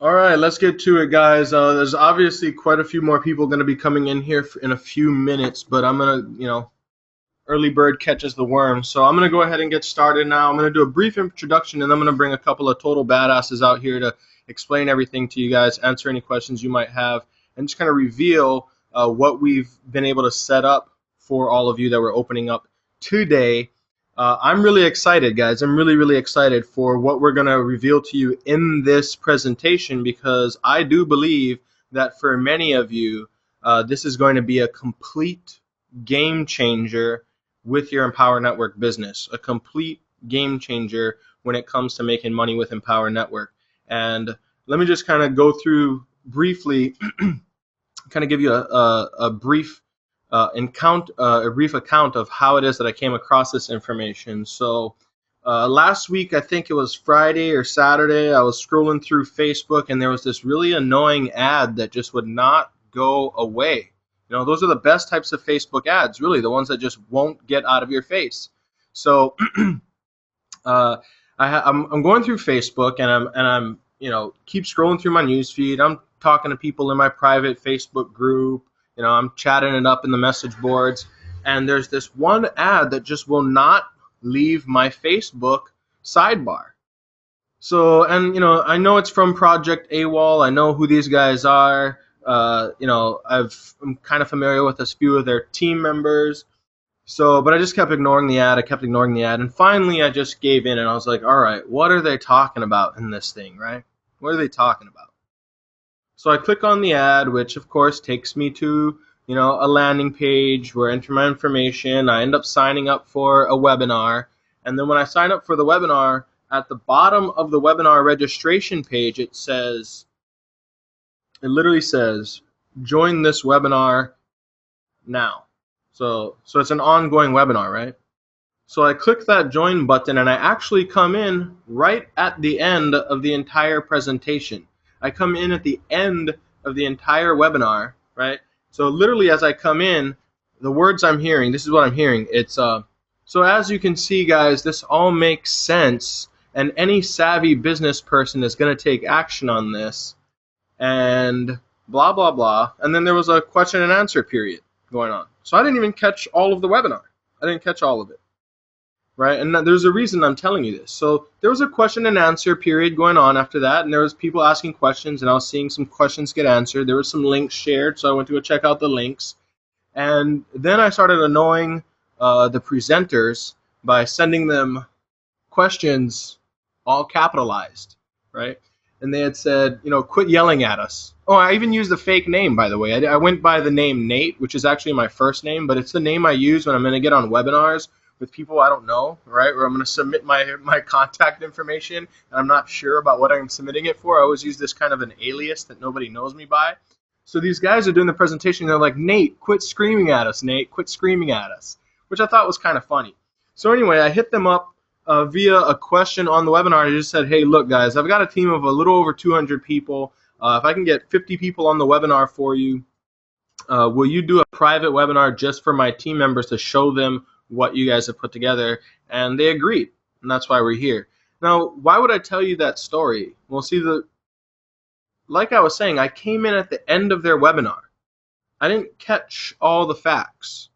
All right, let's get to it, guys. There's obviously quite a few more people going to be coming in here in a few minutes, but I'm going to, early bird catches the worm. So I'm going to go ahead and get started now. I'm going to do a brief introduction, and I'm going to bring a couple of total badasses out here to explain everything to you guys, answer any questions you might have, and just kind of reveal what we've been able to set up for all of you that we're opening up today. I'm really excited, guys. I'm really, really excited for what we're going to reveal to you in this presentation because I do believe that for many of you, this is going to be a complete game changer with your Empower Network business, a complete game changer when it comes to making money with Empower Network. And let me just kind of go through briefly, kind of give you a brief a brief account of how it is that I came across this information. So last week, I think it was Friday or Saturday, I was scrolling through Facebook and there was this really annoying ad that just would not go away. You know, those are the best types of Facebook ads, really, the ones that just won't get out of your face. So uh, I'm going through Facebook and I'm keep scrolling through my news feed. I'm talking to people in my private Facebook group. I'm chatting it up in the message boards, and there's this one ad that just will not leave my Facebook sidebar. So, and I know it's from Project AWOL. I know who these guys are. I'm kind of familiar with a few of their team members. So, but I just kept ignoring the ad. I kept ignoring the ad, and finally, I just gave in, and I was like, "All right, what are they talking about in this thing, right? What are they talking about?" So I click on the ad, which of course takes me to, a landing page where I enter my information. I end up signing up for a webinar. And then when I sign up for the webinar, at the bottom of the webinar registration page, it literally says, join this webinar now. So it's an ongoing webinar, right? So I click that join button and I actually come in right at the end of the entire presentation. I come in at the end of the entire webinar, right? So literally as I come in, the words I'm hearing, this is what I'm hearing. It's so as you can see, guys, this all makes sense, and any savvy business person is going to take action on this, and blah, blah, blah. And then there was a question and answer period going on. So I didn't even catch all of the webinar. I didn't catch all of it. Right, and there's a reason I'm telling you this. So there was a question and answer period going on after that, and there was people asking questions, and I was seeing some questions get answered. There were some links shared, so I went to go check out the links, and then I started annoying the presenters by sending them questions all capitalized, right? And they had said, quit yelling at us. Oh, I even used a fake name, by the way. I went by the name Nate, which is actually my first name, but it's the name I use when I'm going to get on webinars with people I don't know, right? Where I'm going to submit my contact information, and I'm not sure about what I'm submitting it for. I always use this kind of an alias that nobody knows me by. So these guys are doing the presentation, and they're like, Nate, quit screaming at us, Nate, quit screaming at us, which I thought was kind of funny. So anyway, I hit them up via a question on the webinar. I just said, hey, look, guys, I've got a team of a little over 200 people. If I can get 50 people on the webinar for you, will you do a private webinar just for my team members to show them what you guys have put together? And they agreed, and that's why we're here. Now, why would I tell you that story? Well, see, like I was saying, I came in at the end of their webinar. I didn't catch all the facts.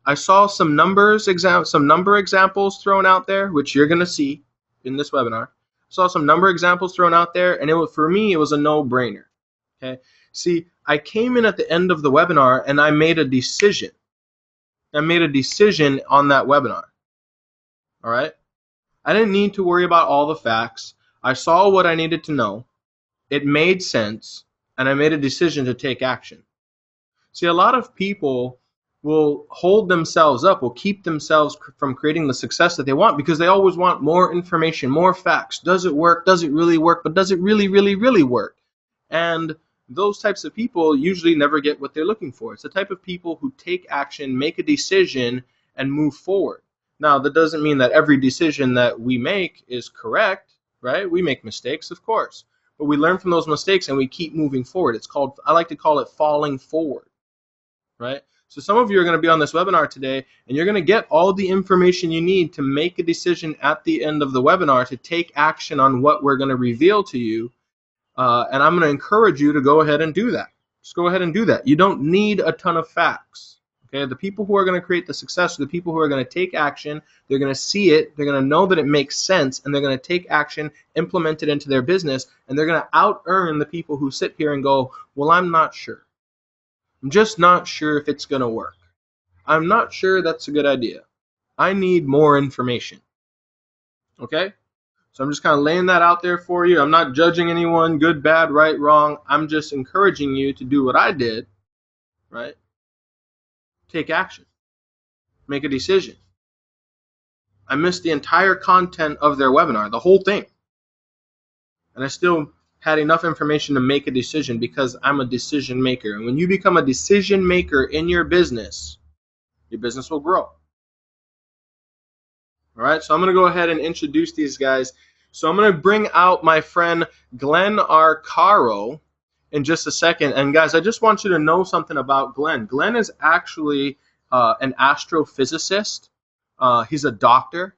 I saw some number examples thrown out there, which you're going to see in this webinar. I saw some number examples thrown out there, and for me, it was a no-brainer. Okay. See, I came in at the end of the webinar, and I made a decision. I made a decision on that webinar. All right. I didn't need to worry about all the facts. I saw what I needed to know. It made sense, and I made a decision to take action. See, a lot of people will hold themselves up, will keep themselves from creating the success that they want because they always want more information, more facts. Does it work? Does it really work? But does it really, really, really work? And those types of people usually never get what they're looking for. It's the type of people who take action, make a decision, and move forward. Now, that doesn't mean that every decision that we make is correct, right? We make mistakes, of course. But we learn from those mistakes and we keep moving forward. I like to call it falling forward, right? So some of you are going to be on this webinar today, and you're going to get all the information you need to make a decision at the end of the webinar to take action on what we're going to reveal to you. And I'm going to encourage you to go ahead and do that. Just go ahead and do that. You don't need a ton of facts. Okay, the people who are going to create the success are the people who are going to take action. They're going to see it. They're going to know that it makes sense, and they're going to take action, implement it into their business, and they're going to out-earn the people who sit here and go, well, I'm not sure. I'm just not sure if it's going to work. I'm not sure that's a good idea. I need more information. Okay? So I'm just kind of laying that out there for you. I'm not judging anyone, good, bad, right, wrong. I'm just encouraging you to do what I did, right? Take action. Make a decision. I missed the entire content of their webinar, the whole thing. And I still had enough information to make a decision because I'm a decision maker. And when you become a decision maker in your business will grow. All right, so I'm going to go ahead and introduce these guys. So I'm going to bring out my friend Glenn Arcaro in just a second. And guys, I just want you to know something about Glenn. Glenn is actually an astrophysicist. He's a doctor.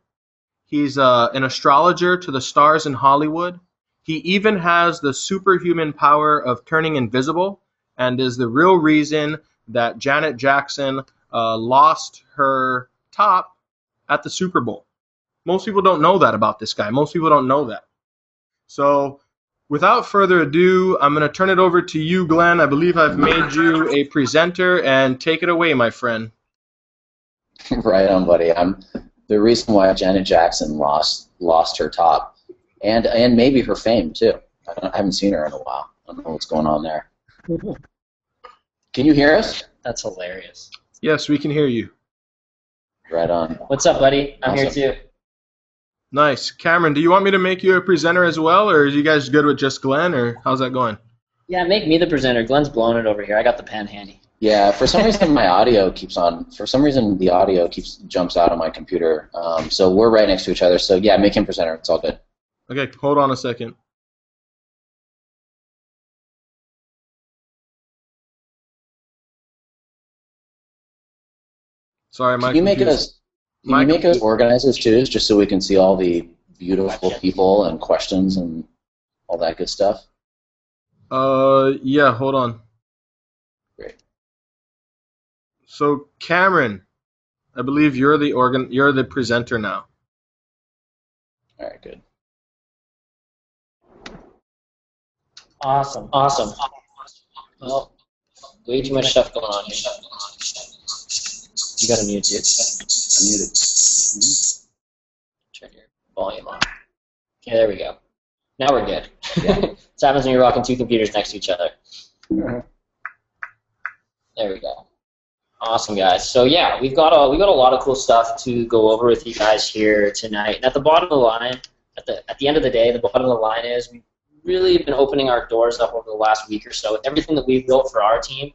He's an astrologer to the stars in Hollywood. He even has the superhuman power of turning invisible and is the real reason that Janet Jackson lost her top at the Super Bowl. Most people don't know that about this guy. Most people don't know that. So without further ado, I'm going to turn it over to you, Glenn. I believe I've made you a presenter, and take it away, my friend. Right on, buddy. I'm the reason why Janet Jackson lost her top, and maybe her fame too. I haven't seen her in a while. I don't know what's going on there. Can you hear us? That's hilarious. Yes, we can hear you. Right on. What's up, buddy? I'm Awesome. here too. Nice. Cameron, do you want me to make you a presenter as well, or are you guys good with just Glenn, or how's that going? Yeah, make me the presenter. Glenn's blowing it over here. I got the pen handy. Yeah, for some reason my audio keeps on. For some reason the audio jumps out on my computer. So we're right next to each other. So yeah, make him presenter. It's all good. Okay, hold on a second. Sorry, Can you make us organizers too, just so we can see all the beautiful people and questions and all that good stuff? Yeah, hold on. Great. So Cameron, I believe you're the presenter now. All right, good. Awesome. Well, way too much stuff going on here. You gotta mute, dude. I'm muted. Turn your volume on. Okay, there we go. Now we're good. Yeah. This happens when you're rocking two computers next to each other. There we go. Awesome, guys. So yeah, we've got a lot of cool stuff to go over with you guys here tonight. And at the bottom of the line, at the end of the day, the bottom of the line is we've really been opening our doors up over the last week or so with everything that we've built for our team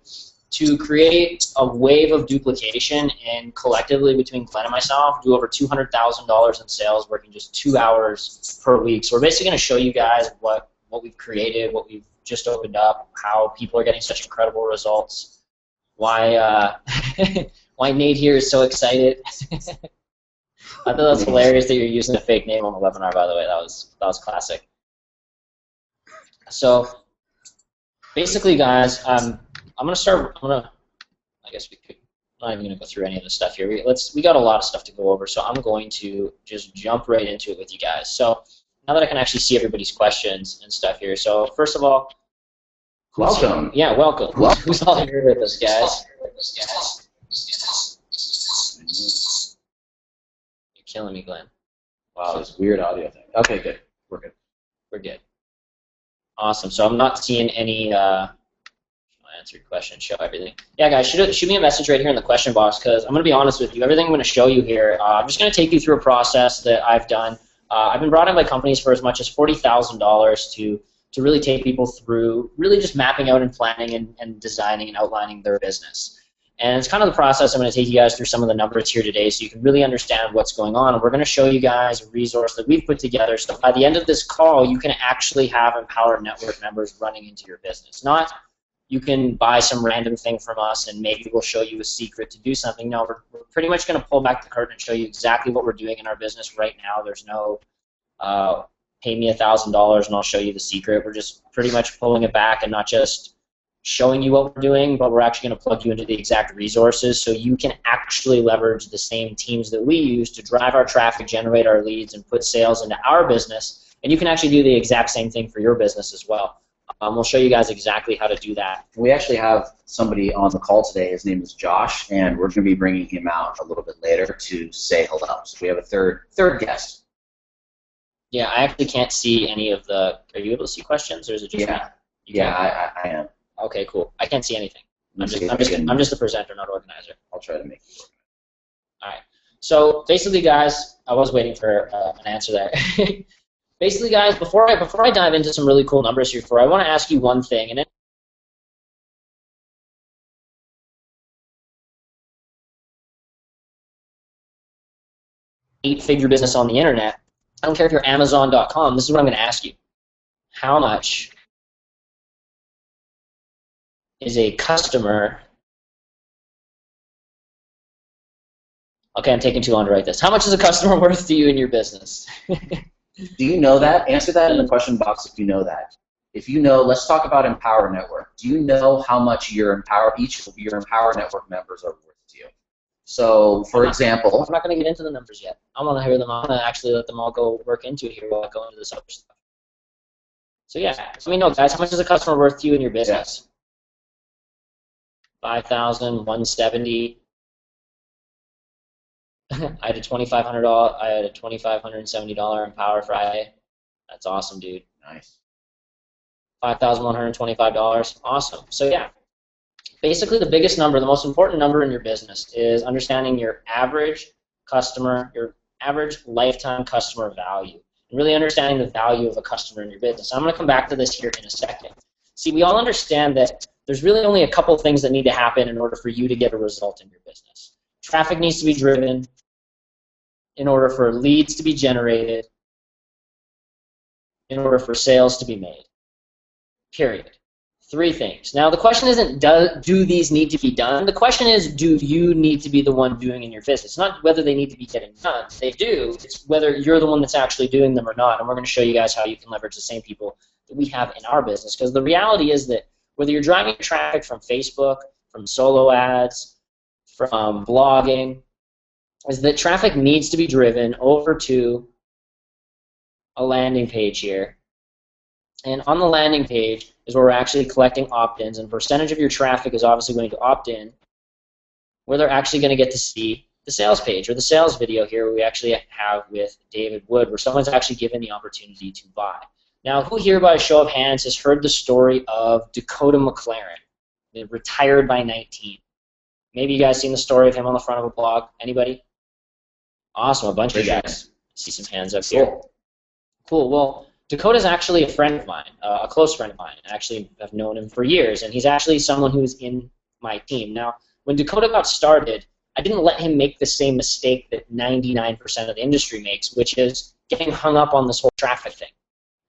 to create a wave of duplication and collectively between Glenn and myself do over $200,000 in sales working just 2 hours per week. So we're basically going to show you guys what we've created, what we've just opened up, how people are getting such incredible results, why why Nate here is so excited. I thought that was hilarious that you're using a fake name on the webinar, by the way. That was classic. So basically, guys, I guess we could. I'm not even going to go through any of the stuff here. We got a lot of stuff to go over, so I'm going to just jump right into it with you guys. So now that I can actually see everybody's questions and stuff here. So first of all, Welcome. Yeah, welcome. Who's all here with us, guys? You're killing me, Glenn. Wow, this weird audio thing. Okay, good. We're good. We're good. Awesome. So I'm not seeing any. I'll answer your question, show everything. Yeah, guys, shoot me a message right here in the question box because I'm going to be honest with you. Everything I'm going to show you here, I'm just going to take you through a process that I've done. I've been brought in by companies for as much as $40,000 to really take people through really just mapping out and planning and designing and outlining their business. And it's kind of the process. I'm going to take you guys through some of the numbers here today so you can really understand what's going on. And we're going to show you guys a resource that we've put together so by the end of this call, you can actually have Empowered Network members running into your business. Not you can buy some random thing from us and maybe we'll show you a secret to do something. No, we're pretty much going to pull back the curtain and show you exactly what we're doing in our business right now. There's no pay me $1,000 and I'll show you the secret. We're just pretty much pulling it back and not just showing you what we're doing, but we're actually going to plug you into the exact resources so you can actually leverage the same teams that we use to drive our traffic, generate our leads, and put sales into our business. And you can actually do the exact same thing for your business as well. We'll show you guys exactly how to do that. We actually have somebody on the call today. His name is Josh, and we're going to be bringing him out a little bit later to say hello. So we have a third guest. Yeah, I actually can't see any of the. Are you able to see questions, or is it just me? Yeah, I am. Okay, cool. I can't see anything. I'm I'm just a presenter, not organizer. I'll try to make it work. All right. So basically, guys, I was waiting for an answer there. Basically, guys, before I dive into some really cool numbers here, I want to ask you one thing, and eight-figure business on the internet. I don't care if you're Amazon.com. This is what I'm going to ask you: how much is a customer? Okay, I'm taking too long to write this. How much is a customer worth to you in your business? Do you know that? Answer that in the question box if you know that. If you know, let's talk about Empower Network. Do you know how much each of your Empower Network members are worth to you? So, for example, I'm not going to get into the numbers yet. I want to hear them. I'm going to actually let them all go work into it here while I go into this other stuff. So yeah, let me know, guys. How much is a customer worth to you in your business? $5,000, $170. I had a $2,570 Empower Friday. That's awesome, dude. Nice. $5,125. Awesome. So yeah, basically the biggest number, the most important number in your business is understanding your average customer, your average lifetime customer value, and really understanding the value of a customer in your business. I'm going to come back to this here in a second. See, we all understand that there's really only a couple things that need to happen in order for you to get a result in your business. Traffic needs to be driven in order for leads to be generated, in order for sales to be made. Period. 3 things. Now, the question isn't do these need to be done? The question is, do you need to be the one doing in your business? It's not whether they need to be getting done. They do. It's whether you're the one that's actually doing them or not. And we're going to show you guys how you can leverage the same people that we have in our business. Because the reality is that whether you're driving traffic from Facebook, from solo ads, from blogging, is that traffic needs to be driven over to a landing page here. And on the landing page is where we're actually collecting opt-ins, and a percentage of your traffic is obviously going to opt in, where they're actually going to get to see the sales page or the sales video here we actually have with David Wood, where someone's actually given the opportunity to buy. Now, who here by a show of hands has heard the story of Dakota McLaren, retired by 19? Maybe you guys seen the story of him on the front of a blog. Anybody? Awesome, a bunch of you guys. See some hands up here. Cool. Well, Dakota's actually a friend of mine, a close friend of mine. I actually have known him for years, and he's actually someone who's in my team. Now, when Dakota got started, I didn't let him make the same mistake that 99% of the industry makes, which is getting hung up on this whole traffic thing.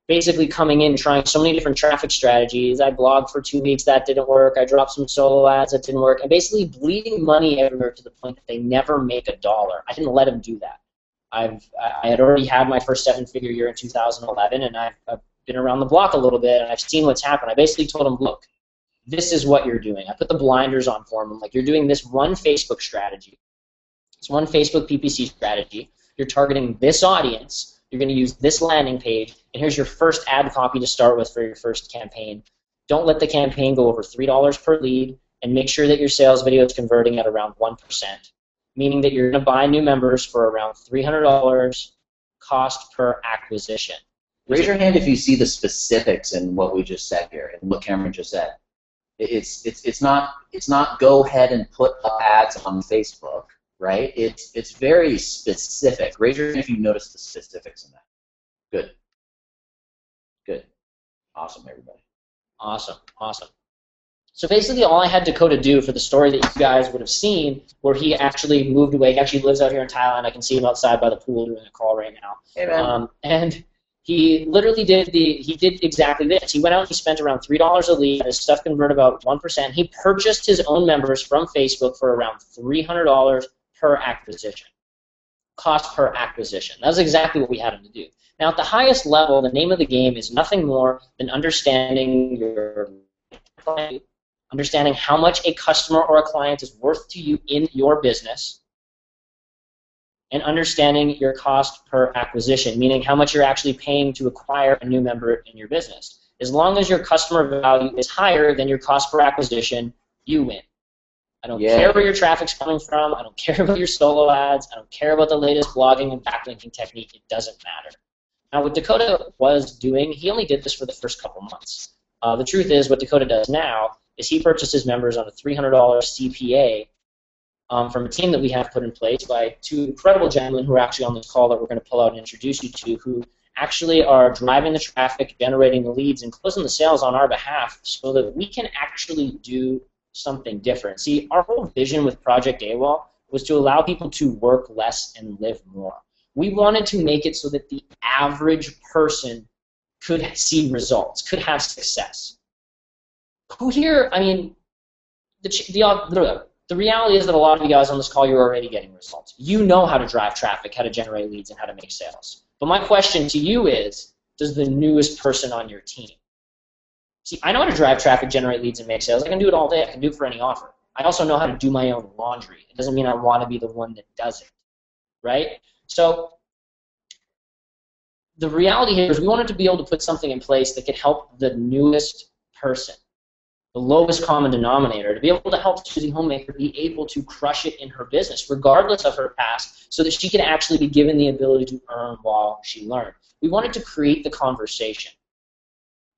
Basically coming in, trying so many different traffic strategies. I blogged for 2 weeks, that didn't work. I dropped some solo ads, that didn't work. And basically bleeding money everywhere to the point that they never make a dollar. I didn't let him do that. I had already had my first 7-figure year in 2011, and I've been around the block a little bit, and I've seen what's happened. I basically told him, look, this is what you're doing. I put the blinders on for him. I'm like, you're doing this one Facebook strategy. It's one Facebook PPC strategy. You're targeting this audience. You're going to use this landing page, and here's your first ad copy to start with for your first campaign. Don't let the campaign go over $3 per lead, and make sure that your sales video is converting at around 1%, meaning that you're going to buy new members for around $300 cost per acquisition. Raise your hand if you see the specifics in what we just said here and what Cameron just said. It's not go ahead and put up ads on Facebook. Right? It's very specific. Raise your hand if you notice the specifics in that. Good. Good. Awesome, everybody. Awesome. Awesome. So basically all I had Dakota do for the story that you guys would have seen, where he actually moved away. He actually lives out here in Thailand. I can see him outside by the pool doing a call right now. Hey, man. And he literally did exactly this. He went out and he spent around $3 a lead. His stuff converted about 1%. He purchased his own members from Facebook for around $300 per acquisition. cost per acquisition. That's exactly what we had him to do. Now, at the highest level, the name of the game is nothing more than understanding your client, understanding how much a customer or a client is worth to you in your business, and understanding your cost per acquisition, meaning how much you're actually paying to acquire a new member in your business. As long as your customer value is higher than your cost per acquisition, you win. I don't care where your traffic's coming from. I don't care about your solo ads. I don't care about the latest blogging and backlinking technique. It doesn't matter. Now, what Dakota was doing, he only did this for the first couple months. The truth is, what Dakota does now is he purchases members on a $300 CPA from a team that we have put in place by two incredible gentlemen who are actually on this call that we're going to pull out and introduce you to, who actually are driving the traffic, generating the leads, and closing the sales on our behalf so that we can actually do something different. See, our whole vision with Project AWOL was to allow people to work less and live more. We wanted to make it so that the average person could see results, could have success. Who here, I mean, the reality is that a lot of you guys on this call, you're already getting results. You know how to drive traffic, how to generate leads, and how to make sales. But my question to you is, does the newest person on your team? See, I know how to drive traffic, generate leads, and make sales. I can do it all day. I can do it for any offer. I also know how to do my own laundry. It doesn't mean I want to be the one that does it, right? So the reality here is we wanted to be able to put something in place that could help the newest person, the lowest common denominator, to be able to help Susie Homemaker be able to crush it in her business, regardless of her past, so that she can actually be given the ability to earn while she learned. We wanted to create the conversation.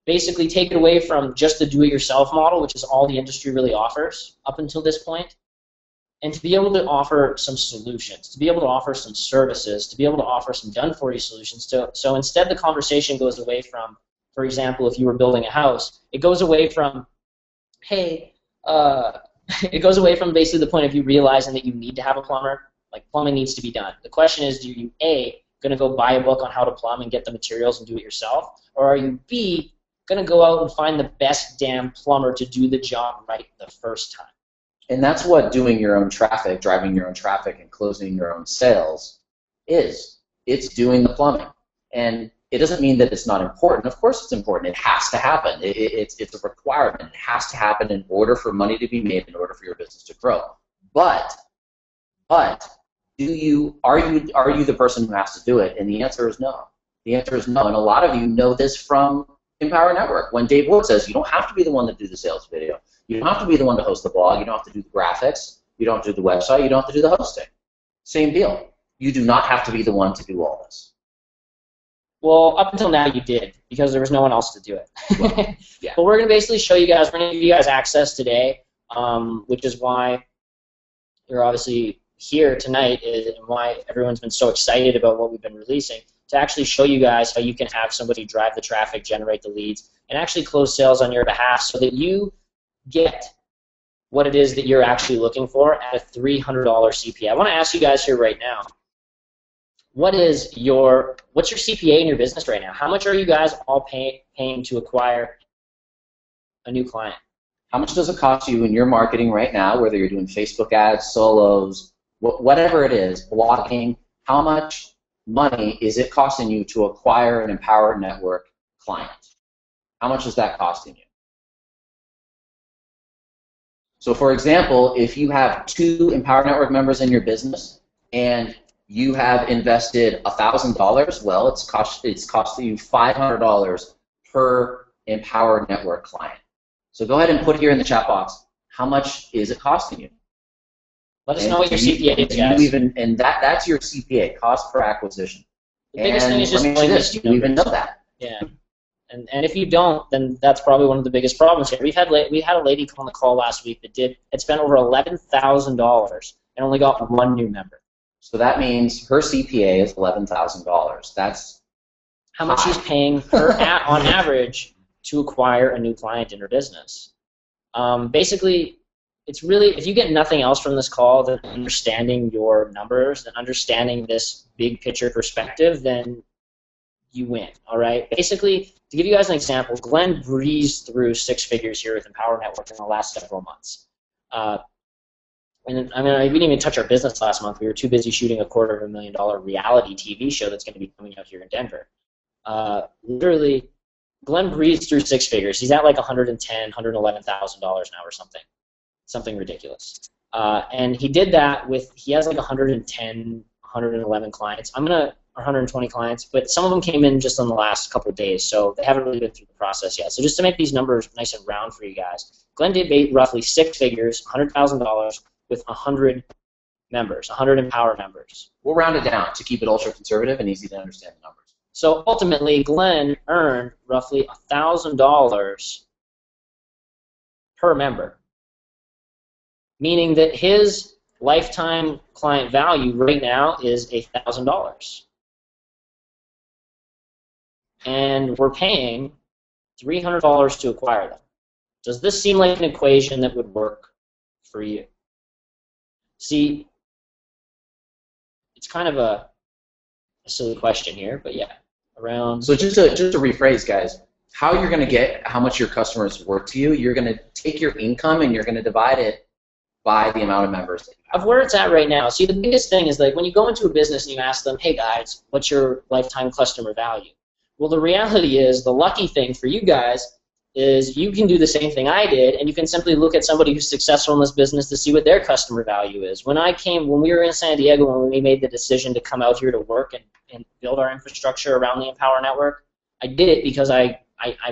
Basically take it away from just the do-it-yourself model, which is all the industry really offers up until this point, and to be able to offer some solutions, to be able to offer some services, to be able to offer some done-for-you solutions. So instead the conversation goes away from, for example, if you were building a house, it goes away from, hey, it goes away from basically the point of you realizing that you need to have a plumber. Like, plumbing needs to be done. The question is, do you, A, going to go buy a book on how to plumb and get the materials and do it yourself, or are you, B, going to go out and find the best damn plumber to do the job right the first time? And that's what doing your own traffic, driving your own traffic, and closing your own sales is. It's doing the plumbing. And it doesn't mean that it's not important. Of course it's important. It has to happen. It's a requirement. It has to happen in order for money to be made, in order for your business to grow. But are you the person who has to do it? And the answer is no. The answer is no. And a lot of you know this from Empower Network. When Dave Wood says you don't have to be the one to do the sales video. You don't have to be the one to host the blog. You don't have to do the graphics. You don't have to do the website. You don't have to do the hosting. Same deal. You do not have to be the one to do all this. Well, up until now you did, because there was no one else to do it. Well, yeah. But we're going to basically show you guys, we're going to give you guys access today, which is why you're obviously here tonight, and why everyone's been so excited about what we've been releasing, to actually show you guys how you can have somebody drive the traffic, generate the leads, and actually close sales on your behalf so that you get what it is that you're actually looking for at a $300 CPA. I want to ask you guys here right now, what's your CPA in your business right now? How much are you guys all paying to acquire a new client? How much does it cost you in your marketing right now, whether you're doing Facebook ads, solos, whatever it is, blogging? How much money is it costing you to acquire an Empower Network client? How much is that costing you? So, for example, if you have 2 Empower Network members in your business and you have invested $1,000, well, it's costing you $500 per Empower Network client. So go ahead and put here in the chat box, how much is it costing you? Let us know what your CPA is, guys. And that's your CPA, cost per acquisition. The biggest thing is just knowing this. Do you even know that? Yeah. And if you don't, then that's probably one of the biggest problems here. We had a lady on the call last week that had spent over $11,000 and only got 1 new member. So that means her CPA is $11,000. That's how much she's paying on average to acquire a new client in her business. Basically, it's really, if you get nothing else from this call than understanding your numbers and understanding this big picture perspective, then you win, all right? Basically, to give you guys an example, Glenn breezed through 6 figures here with Empower Network in the last several months. And I mean, we didn't even touch our business last month. We were too busy shooting a $250,000 reality TV show that's going to be coming out here in Denver. Literally, Glenn breezed through six figures. He's at like $110,000, $111,000 now or something ridiculous. And he did that with, he has like 110, 111 clients. Or 120 clients, but some of them came in just in the last couple of days, so they haven't really been through the process yet. So just to make these numbers nice and round for you guys, Glenn did roughly six figures, $100,000 with 100 members, 100 Empower members. We'll round it down to keep it ultra conservative and easy to understand the numbers. So ultimately, Glenn earned roughly $1,000 per member, meaning that his lifetime client value right now is $1,000. And we're paying $300 to acquire them. Does this seem like an equation that would work for you? See, it's kind of a silly question here, but yeah, around. So just to rephrase, guys, how you're going to get how much your customers worth to you, you're going to take your income and you're going to divide it by the amount of members that you have. Of where it's at right now. See, the biggest thing is like when you go into a business and you ask them, hey guys, what's your lifetime customer value? Well, the reality is, the lucky thing for you guys is you can do the same thing I did, and you can simply look at somebody who's successful in this business to see what their customer value is. When we were in San Diego, when we made the decision to come out here to work and build our infrastructure around the Empower Network, I did it because I've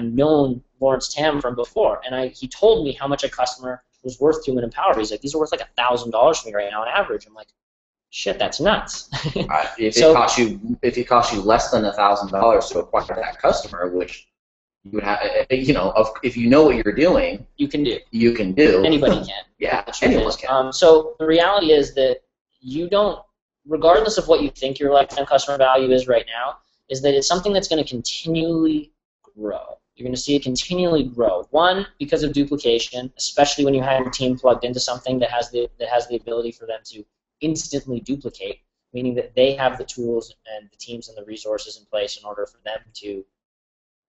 known Lawrence Tam from before, and he told me how much a customer was worth to him in Empower. He's like, these are worth like $1,000 for me right now on average. I'm like, shit, that's nuts. If it costs you less than $1,000 to acquire that customer, which you would have, if you know what you're doing, you can do. Anybody can. Yeah, anyone can. So the reality is that you don't, regardless of what you think your lifetime customer value is right now, is that it's something that's going to continually grow. You're going to see it continually grow. One, because of duplication, especially when you have your team plugged into something that has the ability for them to instantly duplicate, meaning that they have the tools and the teams and the resources in place in order for them to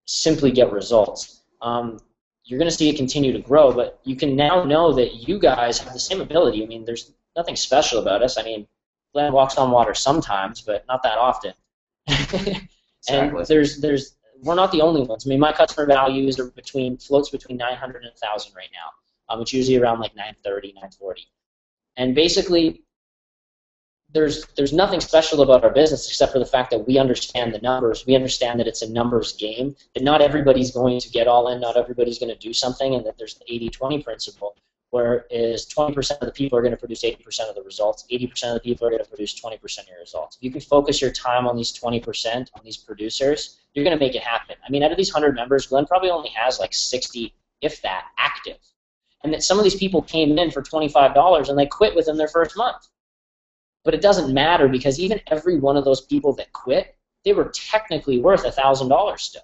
simply get results. You're going to see it continue to grow, but you can now know that you guys have the same ability. I mean, there's nothing special about us. I mean, Glenn walks on water sometimes, but not that often. And Exactly. we're not the only ones. I mean, my customer values floats between 900 and 1,000 right now. It's usually around like 930, 940. And basically, there's nothing special about our business except for the fact that we understand the numbers. We understand that it's a numbers game, that not everybody's going to get all in, not everybody's going to do something, and that there's the 80-20 principle, whereas 20% of the people are going to produce 80% of the results, 80% of the people are going to produce 20% of your results. If you can focus your time on these 20%, on these producers, you're going to make it happen. I mean, out of these 100 members, Glenn probably only has like 60, if that, active. And that some of these people came in for $25 and they quit within their first month. But it doesn't matter because even every one of those people that quit, they were technically worth $1,000 still.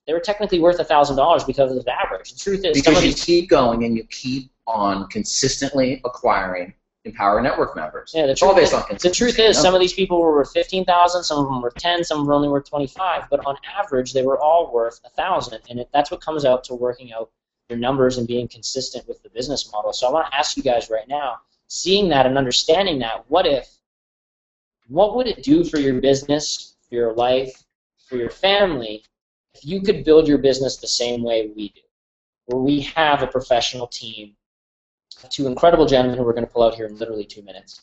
They were technically worth $1,000 because of the average. The truth is, because you keep going and you keep on consistently acquiring Empower Network members. Yeah, the truth is, some of these people were worth $15,000, some of them were 10, some were only worth 25. But on average, they were all worth 1,000, and that's what comes out to working out your numbers and being consistent with the business model. So I want to ask you guys right now, seeing that and understanding that, what would it do for your business, for your life, for your family, if you could build your business the same way we do, where we have a professional team, two incredible gentlemen who we're going to pull out here in literally 2 minutes,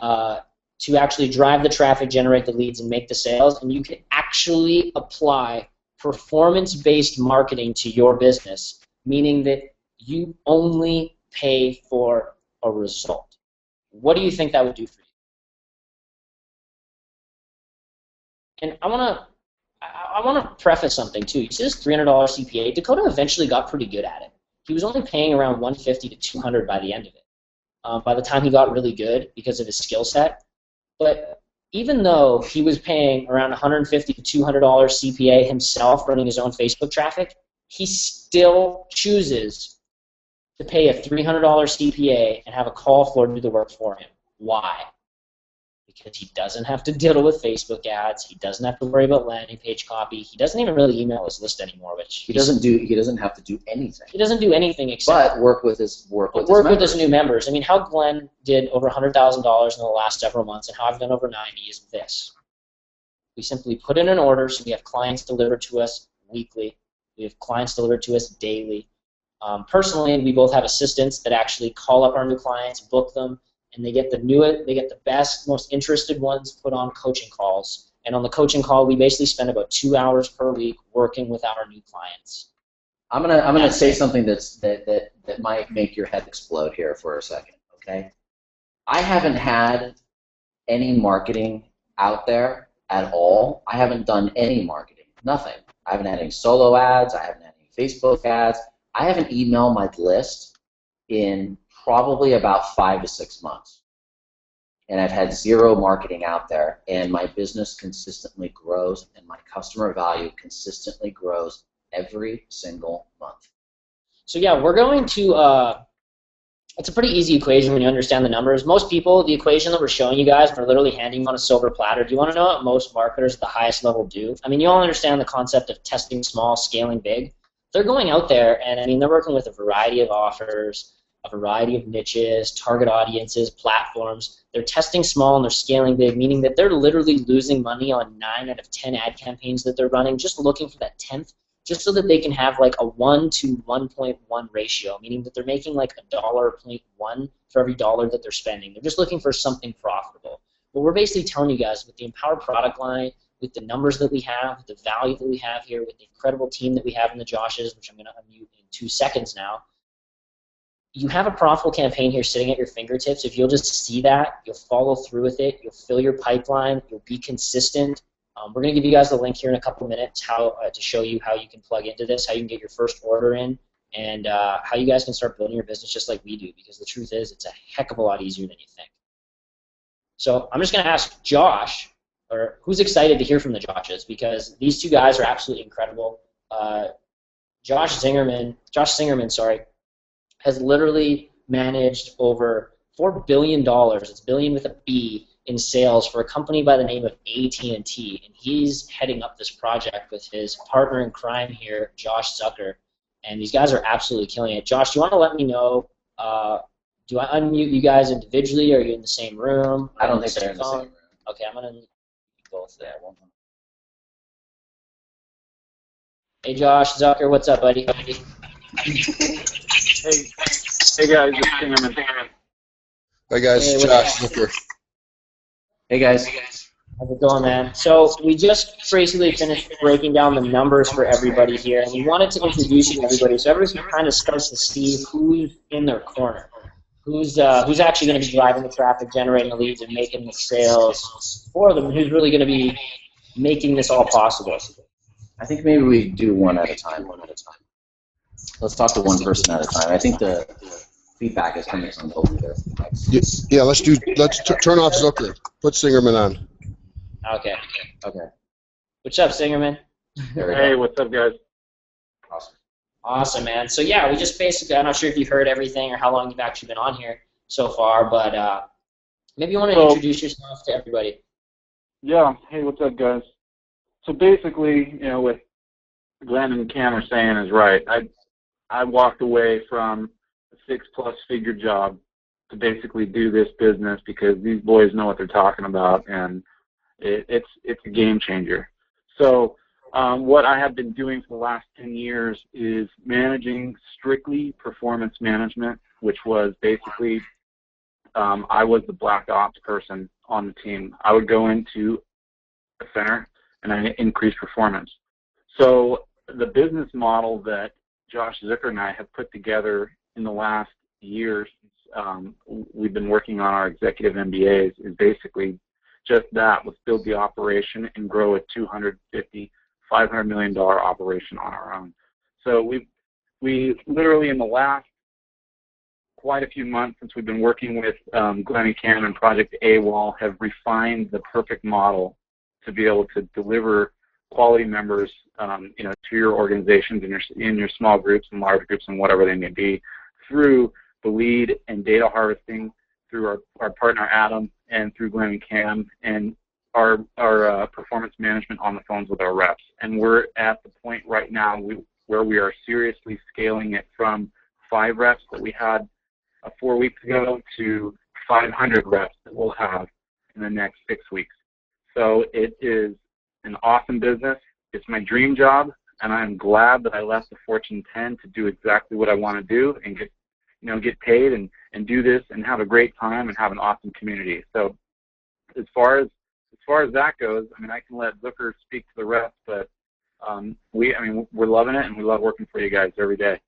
to actually drive the traffic, generate the leads, and make the sales, and you can actually apply performance-based marketing to your business, meaning that you only pay for a result. What do you think that would do for you? And I want to preface something too. You see this $300 CPA. Dakota eventually got pretty good at it. He was only paying around $150 to $200 by the end of it. By the time he got really good because of his skill set. But even though he was paying around $150 to $200 CPA himself running his own Facebook traffic, he still chooses to pay a $300 CPA and have a call floor do the work for him. Why? because he doesn't have to deal with Facebook ads. He doesn't have to worry about landing page copy. He doesn't even really email his list anymore, which he doesn't have to do anything. He doesn't do anything except work with his new members. I mean, how Glenn did over $100,000 in the last several months, and how I've done over 90 is this. We simply put in an order, so we have clients delivered to us weekly. We have clients delivered to us daily. Personally, we both have assistants that actually call up our new clients, book them, and they get the best, most interested ones put on coaching calls. And on the coaching call, we basically spend about 2 hours per week working with our new clients. I'm gonna say something that might make your head explode here for a second. Okay, I haven't had any marketing out there at all. I haven't done any marketing, nothing. I haven't had any solo ads. I haven't had any Facebook ads. I haven't emailed my list in probably about 5 to 6 months. And I've had zero marketing out there, and my business consistently grows, and my customer value consistently grows every single month. So yeah, we're going to, it's a pretty easy equation when you understand the numbers. Most people, the equation that we're showing you guys, we're literally handing you on a silver platter. Do you want to know what most marketers at the highest level do? I mean, you all understand the concept of testing small, scaling big. They're going out there, and I mean, they're working with a variety of offers, a variety of niches, target audiences, platforms. They're testing small and they're scaling big, meaning that they're literally losing money on 9 out of 10 ad campaigns that they're running, just looking for that 10th, just so that they can have like a 1 to 1.1 ratio, meaning that they're making like $1.1 for every dollar that they're spending. They're just looking for something profitable. What we're basically telling you guys with the Empower product line, with the numbers that we have, with the value that we have here, with the incredible team that we have in the Joshes, which I'm going to unmute in 2 seconds now, you have a profitable campaign here sitting at your fingertips. If you'll just see that, you'll follow through with it, you'll fill your pipeline, you'll be consistent. We're going to give you guys the link here in a couple minutes to show you how you can plug into this, how you can get your first order in, and how you guys can start building your business just like we do, because the truth is it's a heck of a lot easier than you think. So I'm just going to ask Josh, or who's excited to hear from the Joshes, because these 2 guys are absolutely incredible. Josh Zingerman, has literally managed over $4 billion, it's billion with a B, in sales for a company by the name of AT&T, and he's heading up this project with his partner in crime here, Josh Zucker, and these guys are absolutely killing it. Josh, do you want to let me know, do I unmute you guys individually, or are you in the same room? I don't think they're in the same room. Okay, I'm going to unmute you both there. Hey Josh Zucker, what's up, buddy? Hey guys, it's Singerman. Hi guys, Hey, Josh Zucker. Hey guys. How's it going, man? So we just basically finished breaking down the numbers for everybody here, and we wanted to introduce you to everybody so everybody kind of starts to see who's in their corner, who's actually going to be driving the traffic, generating the leads, and making the sales for them, and who's really going to be making this all possible. I think maybe we do one at a time. Let's talk to one person at a time. I think the feedback is coming from both of their feedbacks. Yeah, let's turn off Zucker. Put Singerman on. Okay. Okay. What's up, Singerman? Hey, what's up, guys? Awesome. Awesome, man. So yeah, we just basically, I'm not sure if you've heard everything or how long you've actually been on here so far, but maybe you want to introduce yourself to everybody. Yeah. Hey, what's up, guys? So basically, you know, what Glenn and Cam are saying is right. I walked away from a 6+ figure job to basically do this business because these boys know what they're talking about, and it's a game changer. So what I have been doing for the last 10 years is managing strictly performance management, which was basically I was the black ops person on the team. I would go into a center and I increase performance. So the business model that Josh Zucker and I have put together in the last years, we've been working on our executive MBAs, is basically just that. Let's build the operation and grow a $250, $500 million operation on our own. So we literally in the last quite a few months since we've been working with Glenn and Cam and Project AWOL have refined the perfect model to be able to deliver quality members, you know, to your organizations in your small groups and large groups and whatever they may be, through the lead and data harvesting, through our partner Adam and through Glenn and Cam and our performance management on the phones with our reps. And we're at the point right now where we are seriously scaling it from 5 reps that we had 4 weeks ago to 500 reps that we'll have in the next 6 weeks. So it is an awesome business. It's my dream job, and I'm glad that I left the Fortune 10 to do exactly what I want to do and get paid and do this and have a great time and have an awesome community. So as far as that goes, I mean, I can let Zucker speak to the rest, but we're loving it and we love working for you guys every day.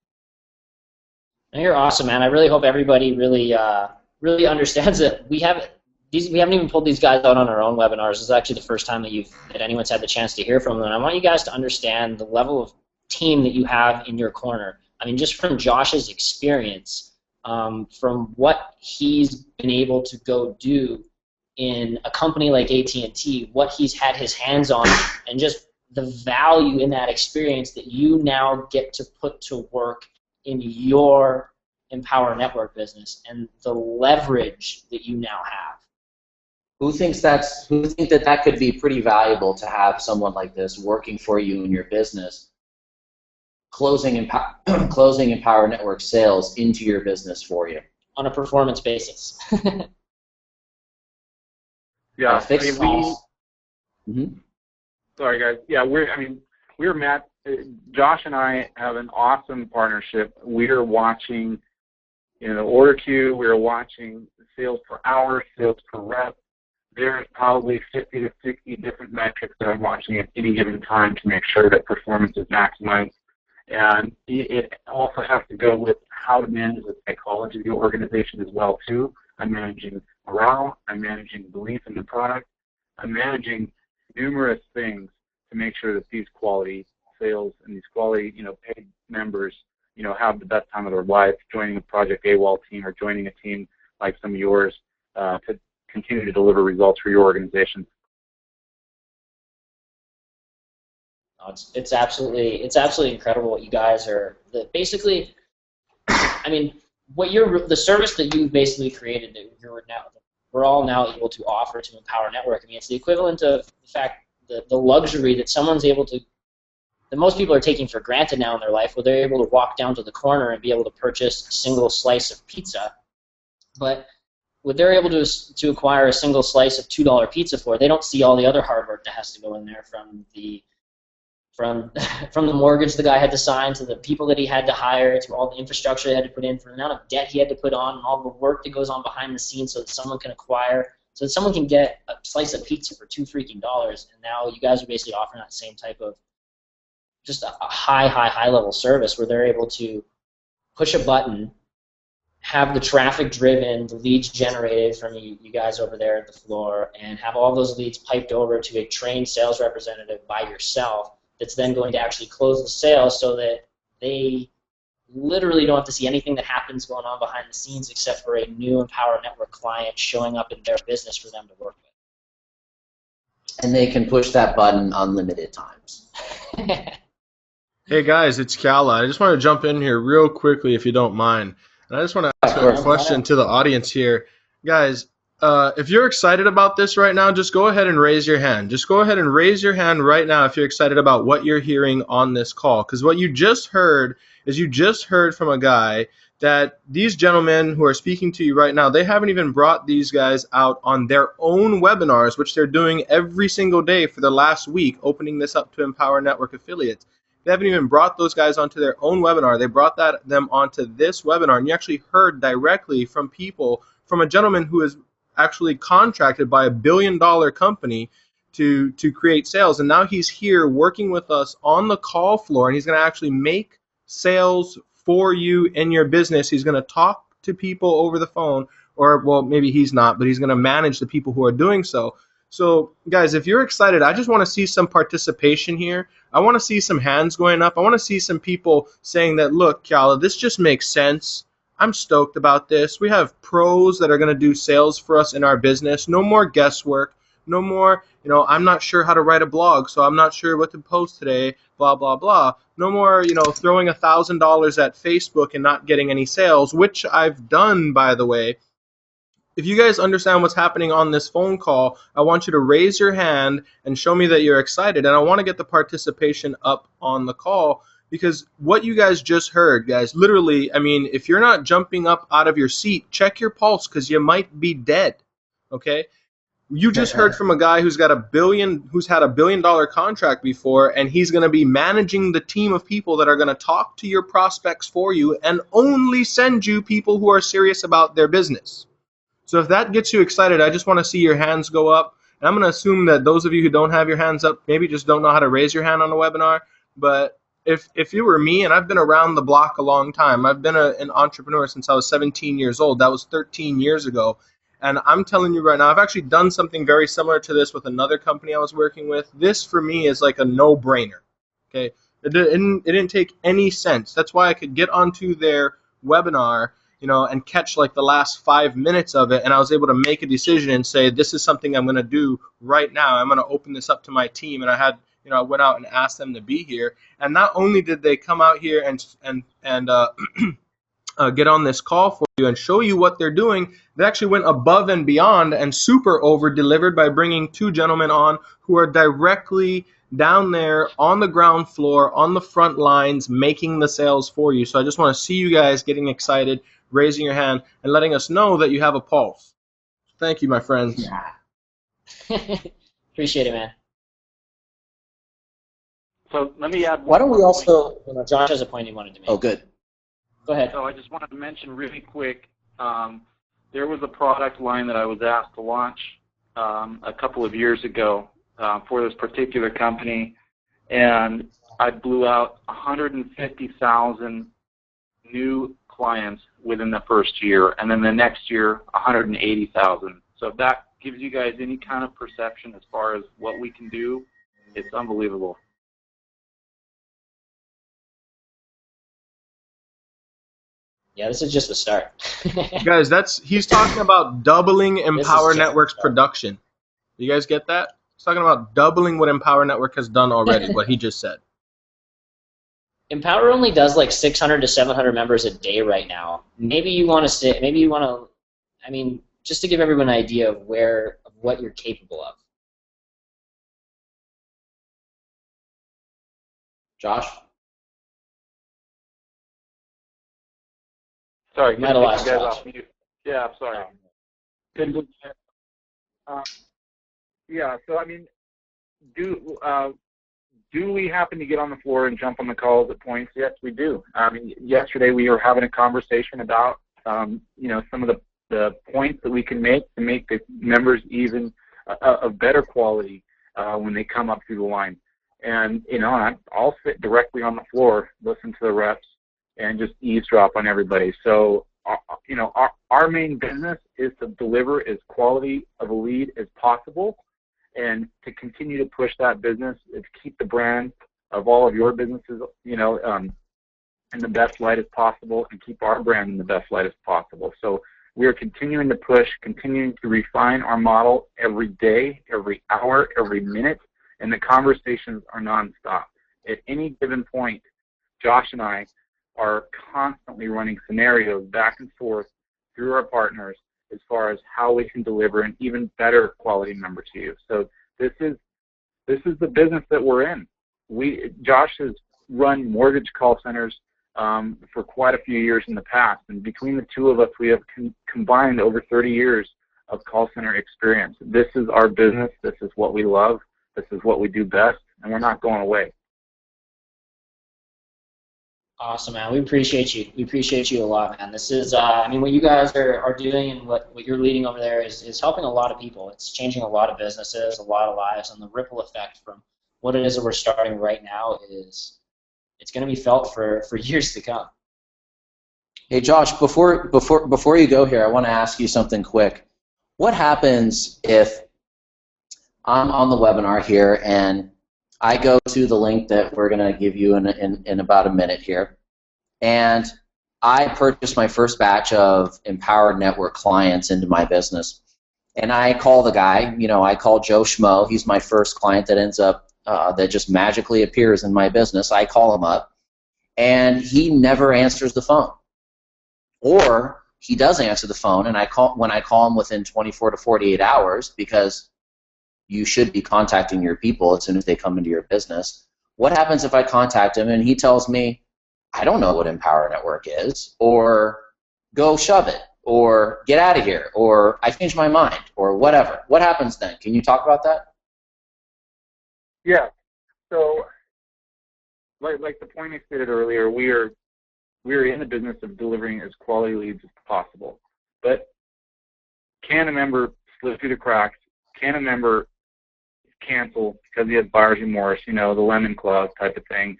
You're awesome, man. I really hope everybody really understands that we haven't even pulled these guys out on our own webinars. This is actually the first time that anyone's had the chance to hear from them. And I want you guys to understand the level of team that you have in your corner. I mean, just from Josh's experience, from what he's been able to go do in a company like AT&T, what he's had his hands on, and just the value in that experience that you now get to put to work in your Empower Network business, and the leverage that you now have. Who think that could be pretty valuable to have someone like this working for you in your business, closing Empower Network sales into your business for you on a performance basis? Yeah, fixed costs. Sorry, guys. Yeah, we're Matt. Josh and I have an awesome partnership. We're watching, order queue. We're watching sales per hour, sales per rep. There's probably 50 to 60 different metrics that I'm watching at any given time to make sure that performance is maximized. And it also has to go with how to manage the psychology of the organization as well, too. I'm managing morale. I'm managing belief in the product. I'm managing numerous things to make sure that these quality sales and these quality, paid members, have the best time of their life joining the Project AWOL team or joining a team like some of yours to continue to deliver results for your organization. It's absolutely incredible what you guys are. Basically, I mean, the service that you've basically created that we're all now able to offer to Empower Network. I mean, it's the equivalent of the fact the luxury that someone's able to, that most people are taking for granted now in their life, where they're able to walk down to the corner and be able to purchase a single slice of pizza. But what they're able to acquire a single slice of $2 pizza for, they don't see all the other hard work that has to go in there, from the mortgage the guy had to sign, to the people that he had to hire, to all the infrastructure he had to put in, for the amount of debt he had to put on, and all the work that goes on behind the scenes so that someone can get a slice of pizza for $2 freaking. And now you guys are basically offering that same type of just a high level service, where they're able to push a button, have the traffic driven, the leads generated from you guys over there at the floor, and have all those leads piped over to a trained sales representative by yourself that's then going to actually close the sale, so that they literally don't have to see anything that happens going on behind the scenes except for a new Empower Network client showing up in their business for them to work with. And they can push that button unlimited times. Hey guys, it's Kala. I just want to jump in here real quickly if you don't mind. And I just want to ask a question to the audience here. Guys, if you're excited about this right now, just go ahead and raise your hand. Just go ahead and raise your hand right now if you're excited about what you're hearing on this call. Because what you just heard is from a guy that these gentlemen who are speaking to you right now, they haven't even brought these guys out on their own webinars, which they're doing every single day for the last week, opening this up to Empower Network affiliates. They haven't even brought those guys onto their own webinar. They brought them onto this webinar, and you actually heard directly from a gentleman who is actually contracted by $1 billion company to create sales, and now he's here working with us on the call floor, and he's going to actually make sales for you in your business. He's going to talk to people over the phone, or well, maybe he's not, but he's going to manage the people who are doing so. So, guys, if you're excited, I just want to see some participation here. I want to see some hands going up. I want to see some people saying that, look, Kala, this just makes sense. I'm stoked about this. We have pros that are going to do sales for us in our business. No more guesswork. No more, I'm not sure how to write a blog, so I'm not sure what to post today, blah, blah, blah. No more, throwing $1,000 at Facebook and not getting any sales, which I've done, by the way. if you guys understand what's happening on this phone call, I want you to raise your hand and show me that you're excited. And I want to get the participation up on the call, because what you guys just heard, guys, literally, I mean, if you're not jumping up out of your seat, check your pulse, because you might be dead. Okay? You just heard from a guy who's had a $1 billion contract before, and he's going to be managing the team of people that are going to talk to your prospects for you and only send you people who are serious about their business. So if that gets you excited, I just want to see your hands go up. And I'm going to assume that those of you who don't have your hands up maybe just don't know how to raise your hand on a webinar. But if you were me, and I've been around the block a long time, I've been an entrepreneur since I was 17 years old. That was 13 years ago. And I'm telling you right now, I've actually done something very similar to this with another company I was working with. This, for me, is like a no-brainer. Okay, it didn't take any sense. That's why I could get onto their webinar, and catch like the last 5 minutes of it, and I was able to make a decision and say, this is something I'm going to do right now. I'm going to open this up to my team, and I went out and asked them to be here. And not only did they come out here and get on this call for you and show you what they're doing, they actually went above and beyond and super over delivered by bringing 2 gentlemen on who are directly down there on the ground floor, on the front lines, making the sales for you. So I just want to see you guys getting excited, raising your hand, and letting us know that you have a pulse. Thank you, my friends. Appreciate it, man. So let me add. Why don't we also? Josh has a point he wanted to make. Oh, good. Go ahead. So I just wanted to mention really quick, there was a product line that I was asked to launch a couple of years ago for this particular company, and I blew out 150,000 new clients within the first year, and then the next year 180,000. So if that gives you guys any kind of perception as far as what we can do, it's unbelievable. Yeah, this is just the start. Guys, he's talking about doubling Empower Network's production. You guys get that? He's talking about doubling what Empower Network has done already, what he just said. Empower only does like 600 to 700 members a day right now. Maybe you want to, I mean, just to give everyone an idea of what you're capable of. Josh? Sorry, Might have you lost guys Josh. off mute. Yeah, sorry. Yeah, so I mean, do we happen to get on the floor and jump on the calls at points? Yes, we do. I mean, yesterday we were having a conversation about, some of the points that we can make to make the members even of better quality when they come up through the line. And, I'll sit directly on the floor, listen to the reps, and just eavesdrop on everybody. So, our main business is to deliver as quality of a lead as possible, and to continue to push that business, to keep the brand of all of your businesses, in the best light as possible, and keep our brand in the best light as possible. So we are continuing to push, continuing to refine our model every day, every hour, every minute, and the conversations are nonstop. At any given point, Josh and I are constantly running scenarios back and forth through our partners as far as how we can deliver an even better quality member to you. So this is the business that we're in. Josh has run mortgage call centers for quite a few years in the past, and between the two of us, we have combined over 30 years of call center experience. This is our business. This is what we love. This is what we do best, and we're not going away. Awesome, man. We appreciate you. We appreciate you a lot, man. This is, what you guys are doing and what you're leading over there is helping a lot of people. It's changing a lot of businesses, a lot of lives, and the ripple effect from what it is that we're starting right now it's going to be felt for years to come. Hey, Josh, before you go here, I want to ask you something quick. What happens if I'm on the webinar here and I go to the link that we're going to give you in about a minute here, and I purchase my first batch of Empowered Network clients into my business, and I call the guy, I call Joe Schmo. He's my first client that ends up, that just magically appears in my business. I call him up, and he never answers the phone. Or he does answer the phone, and when I call him within 24 to 48 hours, because you should be contacting your people as soon as they come into your business. What happens if I contact him and he tells me, I don't know what Empower Network is, or go shove it, or get out of here, or I changed my mind, or whatever? What happens then? Can you talk about that? Yeah. So, like the point I stated earlier, we are in the business of delivering as quality leads as possible. But can a member slip through the cracks? Can a member cancel because he has buyer's remorse? The lemon clause type of thing.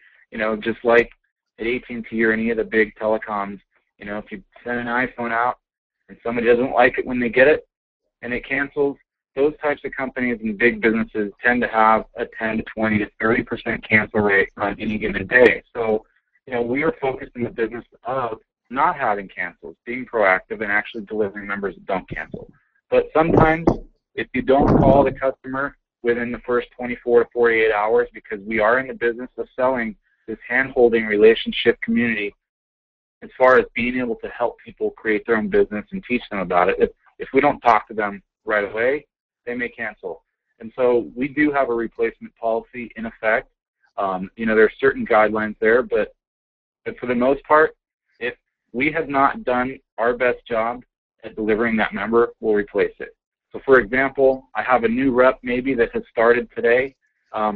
Just like at AT&T or any of the big telecoms, if you send an iPhone out and somebody doesn't like it when they get it and it cancels, those types of companies and big businesses tend to have a 10 to 20 to 30% cancel rate on any given day. So, we are focused in the business of not having cancels, being proactive, and actually delivering members that don't cancel. But sometimes, if you don't call the customer within the first 24 to 48 hours, because we are in the business of selling this hand-holding relationship community as far as being able to help people create their own business and teach them about it, if we don't talk to them right away, they may cancel. And so we do have a replacement policy in effect. There are certain guidelines there, but for the most part, if we have not done our best job at delivering that member, we'll replace it. So, for example, I have a new rep maybe that has started today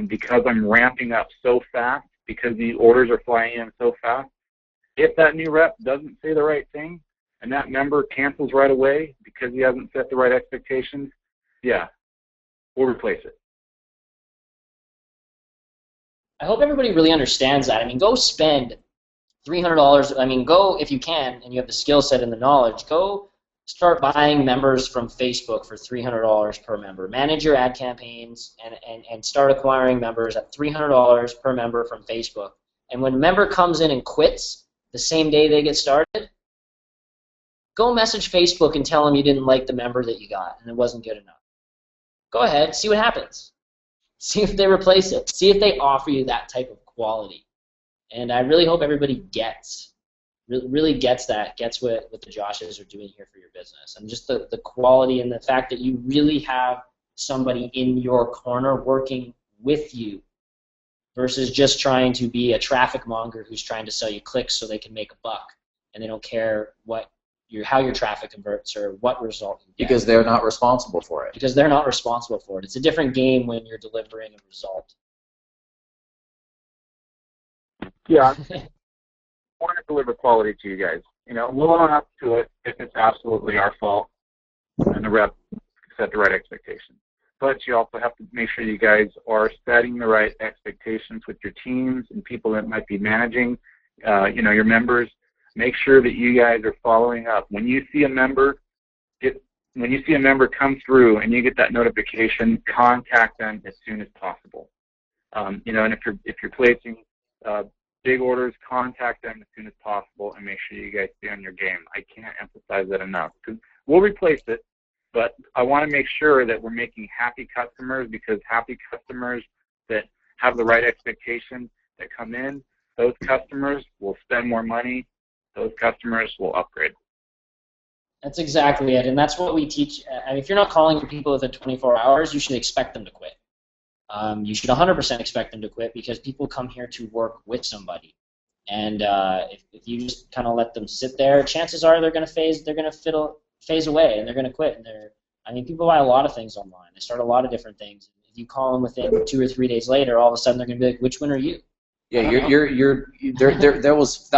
because I'm ramping up so fast, because the orders are flying in so fast. If that new rep doesn't say the right thing and that member cancels right away because he hasn't set the right expectations, yeah, we'll replace it. I hope everybody really understands that. I mean, go spend $300. I mean, go, if you can, and you have the skill set and the knowledge, go start buying members from Facebook for $300 per member. Manage your ad campaigns and start acquiring members at $300 per member from Facebook. And when a member comes in and quits the same day they get started, go message Facebook and tell them you didn't like the member that you got and it wasn't good enough. Go ahead, see what happens. See if they replace it. See if they offer you that type of quality. And I really hope everybody really gets that, gets what the Joshes are doing here for your business. And just the quality and the fact that you really have somebody in your corner working with you versus just trying to be a traffic monger who's trying to sell you clicks so they can make a buck. And they don't care how your traffic converts or what result you get. Because they're not responsible for it. Because they're not responsible for it. It's a different game when you're delivering a result. Yeah, I want to deliver quality to you guys. We'll own up to it if it's absolutely our fault and the rep set the right expectations. But you also have to make sure you guys are setting the right expectations with your teams and people that might be managing, your members. Make sure that you guys are following up. When you see a member come through and you get that notification, contact them as soon as possible. And if you're placing big orders, contact them as soon as possible and make sure you guys stay on your game. I can't emphasize that enough. Because we'll replace it, but I want to make sure that we're making happy customers, because happy customers that have the right expectations that come in, those customers will spend more money. Those customers will upgrade. That's exactly it, and that's what we teach. I mean, if you're not calling your people within 24 hours, you should expect them to quit. You should 100% expect them to quit, because people come here to work with somebody. And if you just kind of let them sit there, chances are they're going to phase away, and they're going to quit. And people buy a lot of things online. They start a lot of different things. If you call them within 2 or 3 days later, all of a sudden they're going to be like, "Which one are you?" Yeah, that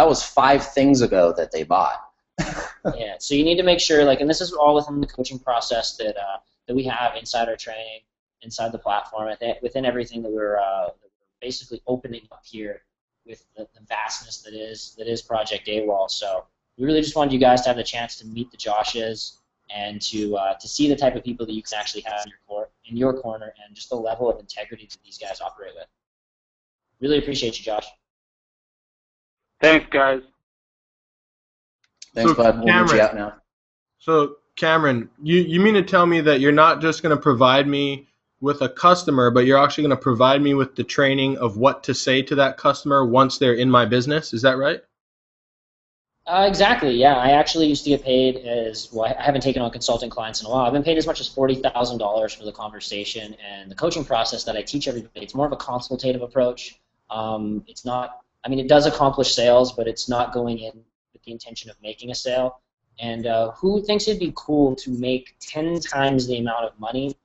was 5 things ago that they bought. Yeah, so you need to make sure, and this is all within the coaching process that we have inside our training, inside the platform, within everything that we're basically opening up here with the vastness that is Project AWOL. So we really just wanted you guys to have the chance to meet the Joshes and to see the type of people that you can actually have in your corner, and just the level of integrity that these guys operate with. Really appreciate you, Josh. Thanks, guys. Thanks, bud. We'll meet you out now. So, Cameron, you mean to tell me that you're not just going to provide me with a customer, but you're actually going to provide me with the training of what to say to that customer once they're in my business? Is that right? Exactly, yeah. I actually used to get paid as, well, I haven't taken on consulting clients in a while. I've been paid as much as $40,000 for the conversation and the coaching process that I teach everybody. It's more of a consultative approach. It's not, I mean, it does accomplish sales, but it's not going in with the intention of making a sale. And who thinks it'd be cool to make 10 times the amount of money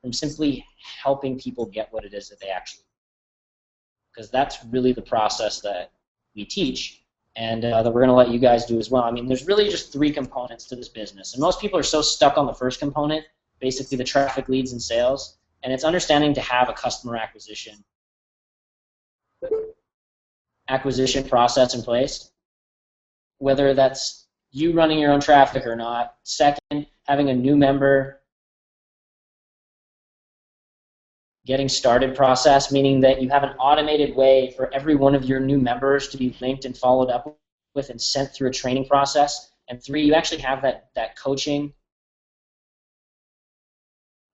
from simply helping people get what it is that they actually, because that's really the process that we teach and that we're going to let you guys do as well. I mean, there's really just 3 components to this business, and most people are so stuck on the first component, basically the traffic, leads, and sales, and it's understanding to have a customer acquisition process in place, whether that's you running your own traffic or not. Second, having a new member getting started process, meaning that you have an automated way for every one of your new members to be linked and followed up with and sent through a training process. And 3, you actually have that coaching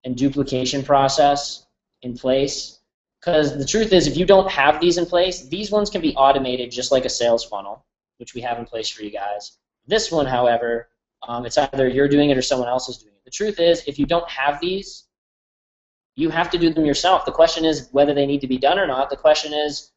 and duplication process in place. Because the truth is, if you don't have these in place, these ones can be automated just like a sales funnel, which we have in place for you guys. This one, however, it's either you're doing it or someone else is doing it. The truth is, if you don't have these, you have to do them yourself. The question is whether they need to be done or not. The question is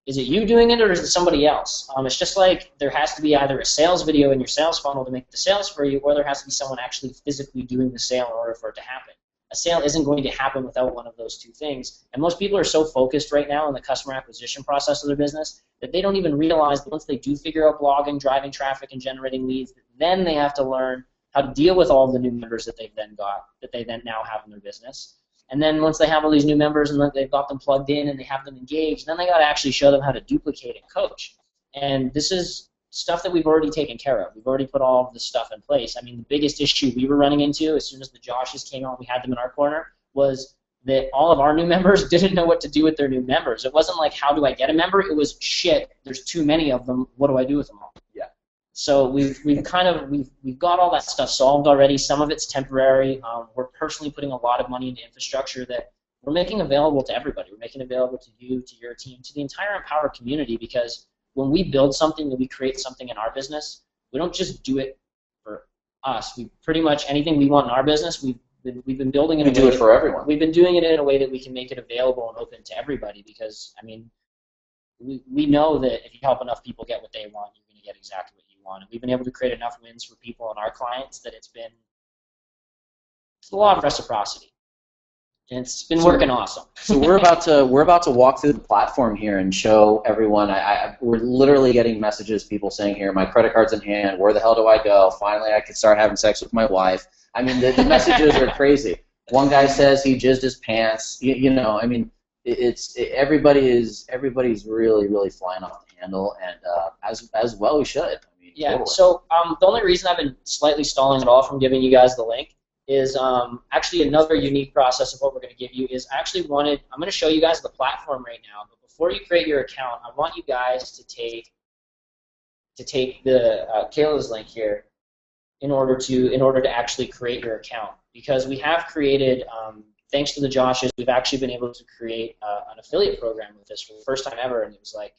it you doing it or is it somebody else? It's just like there has to be either a sales video in your sales funnel to make the sales for you, or there has to be someone actually physically doing the sale in order for it to happen. A sale isn't going to happen without one of those 2 things. And most people are so focused right now on the customer acquisition process of their business that they don't even realize that once they do figure out blogging, driving traffic, and generating leads, then they have to learn how to deal with all the new members that they've then got, that they then now have in their business. And then once they have all these new members and they've got them plugged in and they have them engaged, then they got to actually show them how to duplicate and coach. And this is stuff that we've already taken care of. We've already put all of this stuff in place. I mean, the biggest issue we were running into as soon as the Joshes came on, we had them in our corner, was that all of our new members didn't know what to do with their new members. It wasn't like, how do I get a member? It was, shit, there's too many of them. What do I do with them all? Yeah. So we've got all that stuff solved already. Some of it's temporary. We're personally putting a lot of money into infrastructure that we're making available to everybody. We're making available to you, to your team, to the entire Empower community, because when we build something, when we create something in our business, we don't just do it for us. We pretty much, anything we want in our business, we've been building it. We do it for everyone. We've been doing it in a way that we can make it available and open to everybody, because, I mean, we know that if you help enough people get what they want, you're going to get exactly what you want. And we've been able to create enough wins for people and our clients that it's a law of reciprocity. And it's been working awesome. So we're about to walk through the platform here and show everyone. We're literally getting messages, people saying here, my credit card's in hand. Where the hell do I go? Finally, I can start having sex with my wife. I mean, the messages are crazy. One guy says he jizzed his pants. You know, I mean, everybody's really flying off the handle, and as well we should. I mean, yeah. Totally. So the only reason I've been slightly stalling at all from giving you guys the link is actually another unique process of what we're going to give you is I'm going to show you guys the platform right now, but before you create your account, I want you guys to take the Kayla's link here in order to actually create your account, because we have created, thanks to the Joshes, we've actually been able to create an affiliate program with this for the first time ever, and it was like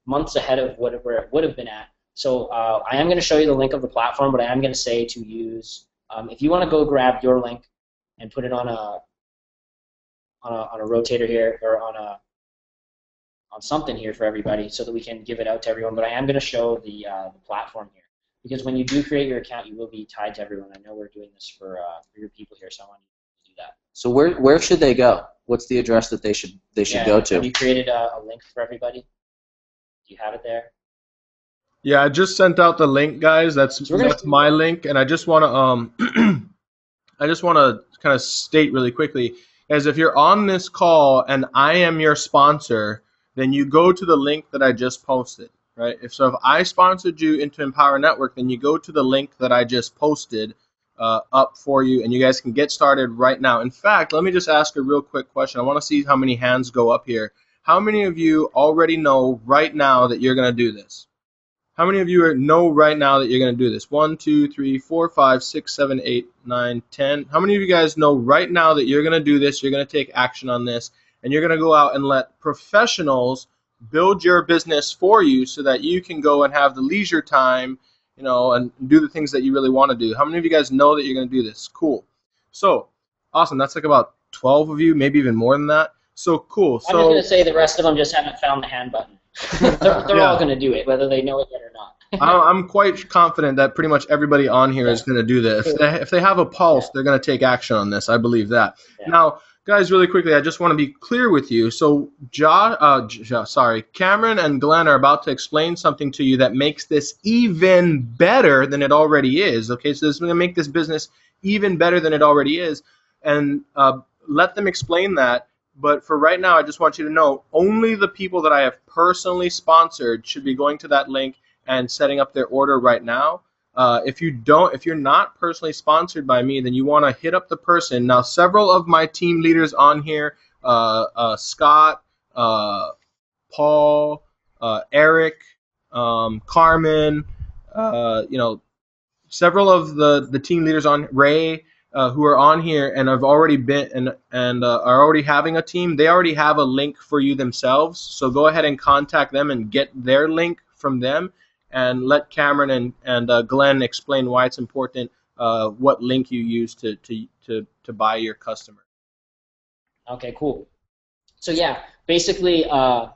months ahead of where it would have been at. So I am going to show you the link of the platform, but I am going to say to use, if you want to go grab your link and put it on a rotator here, or on something here for everybody, so that we can give it out to everyone. But I am going to show the platform here, because when you do create your account, you will be tied to everyone. I know we're doing this for your people here, so I want you to do that. So where should they go? What's the address that they should go to? Have you created a link for everybody? Do you have it there? Yeah, I just sent out the link, guys. That's my link, and I just want to kind of state really quickly, as if you're on this call and I am your sponsor, then you go to the link that I just posted, right? If I sponsored you into Empower Network, then you go to the link that I just posted up for you, and you guys can get started right now. In fact, let me just ask a real quick question. I want to see how many hands go up here. How many of you already know right now that you're going to do this? How many of you know right now that you're going to do this? 1, 2, 3, 4, 5, 6, 7, 8, 9, 10. How many of you guys know right now that you're going to do this, you're going to take action on this, and you're going to go out and let professionals build your business for you so that you can go and have the leisure time, and do the things that you really want to do. How many of you guys know that you're going to do this? Cool. So, awesome. That's like about 12 of you, maybe even more than that. So, cool. I'm just going to say the rest of them just haven't found the hand button. They're all going to do it, whether they know it yet or not. I'm quite confident that pretty much everybody on here is going to do this. If they have a pulse, they're going to take action on this. I believe that. Yeah. Now, guys, really quickly, I just want to be clear with you. So, Cameron and Glenn are about to explain something to you that makes this even better than it already is. Okay, so this is going to make this business even better than it already is, and let them explain that. But for right now, I just want you to know only the people that I have personally sponsored should be going to that link and setting up their order right now. If you're not personally sponsored by me, then you want to hit up the person. Now, several of my team leaders on here, Scott, Paul, Eric, Carmen, several of the team leaders on Ray, who are on here and have already been and are already having a team. They already have a link for you themselves. So go ahead and contact them and get their link from them, and let Cameron and Glenn explain why it's important what link you use to buy your customer. Okay, cool. So yeah, basically, I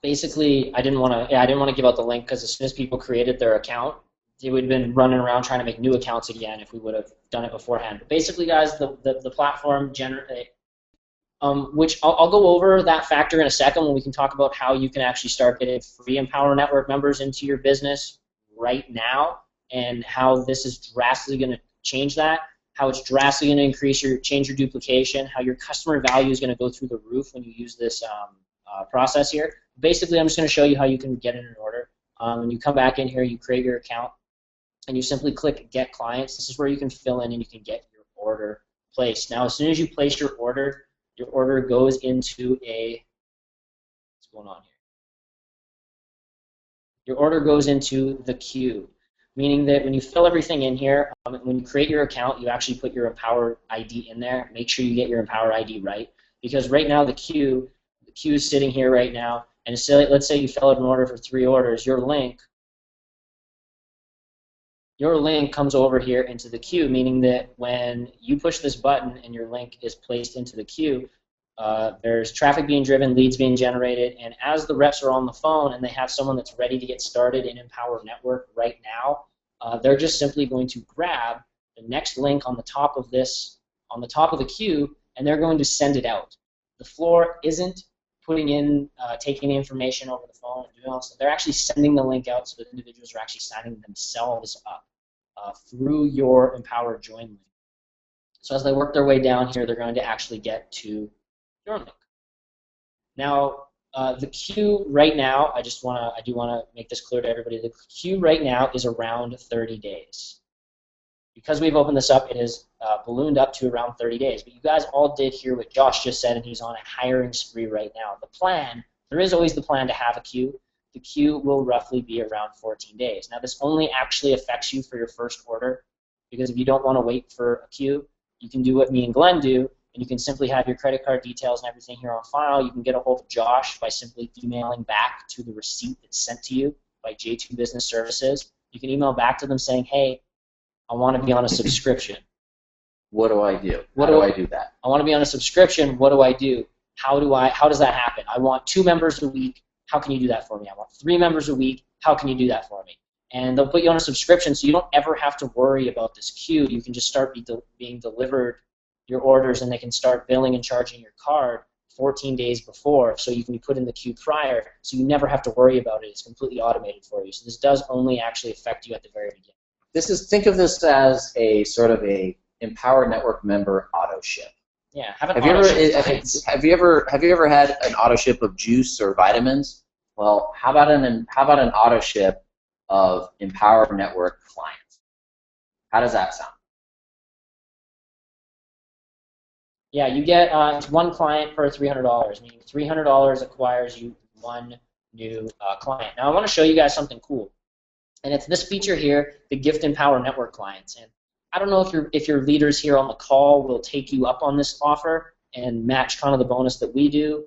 didn't want to give out the link because as soon as people created their account, they would have been running around trying to make new accounts again if we would have done it beforehand. But basically, guys, the platform which I'll go over that factor in a second when we can talk about how you can actually start getting free Empower Network members into your business right now, and how this is drastically going to change that, how it's drastically going to change your duplication, how your customer value is going to go through the roof when you use this process here. Basically, I'm just going to show you how you can get in an order. When you come back in here, you create your account, and you simply click Get Clients. This is where you can fill in and you can get your order placed. Now, as soon as you place your order goes into what's going on here? Your order goes into the queue, meaning that when you fill everything in here, when you create your account, you actually put your Empower ID in there. Make sure you get your Empower ID right, because right now the queue is sitting here right now, and let's say you fill out an order for 3 orders, your link comes over here into the queue, meaning that when you push this button and your link is placed into the queue, there's traffic being driven, leads being generated, and as the reps are on the phone and they have someone that's ready to get started in Empower Network right now, they're just simply going to grab the next link on the top of the queue, and they're going to send it out. The floor isn't taking the information over the phone and doing all this. They're actually sending the link out, so that individuals are actually signing themselves up through your Empower Join link. So as they work their way down here, they're going to actually get to your link. Now, the queue right now, I do want to make this clear to everybody. The queue right now is around 30 days. Because we've opened this up, it is ballooned up to around 30 days. But you guys all did hear what Josh just said, and he's on a hiring spree right now. There is always the plan to have a queue. The queue will roughly be around 14 days. Now, this only actually affects you for your first order, because if you don't want to wait for a queue, you can do what me and Glenn do, and you can simply have your credit card details and everything here on file. You can get a hold of Josh by simply emailing back to the receipt that's sent to you by J2 Business Services. You can email back to them saying, hey, I want to be on a subscription. What do I do? How do I do that? I want to be on a subscription. What do I do? How does that happen? I want 2 members a week. How can you do that for me? I want 3 members a week. How can you do that for me? And they'll put you on a subscription, so you don't ever have to worry about this queue. You can just start being delivered your orders, and they can start billing and charging your card 14 days before, so you can be put in the queue prior, so you never have to worry about it. It's completely automated for you. So this does only actually affect you at the very beginning. Think of this as a sort of a Empower Network member auto ship. Yeah, have you ever had an auto ship of juice or vitamins? Well, how about an auto ship of Empower Network clients? How does that sound? Yeah, you get it's 1 client per $300, meaning $300 acquires you 1 new client. Now, I want to show you guys something cool. And it's this feature here, the Gift Empower Network clients. And I don't know if your leaders here on the call will take you up on this offer and match kind of the bonus that we do.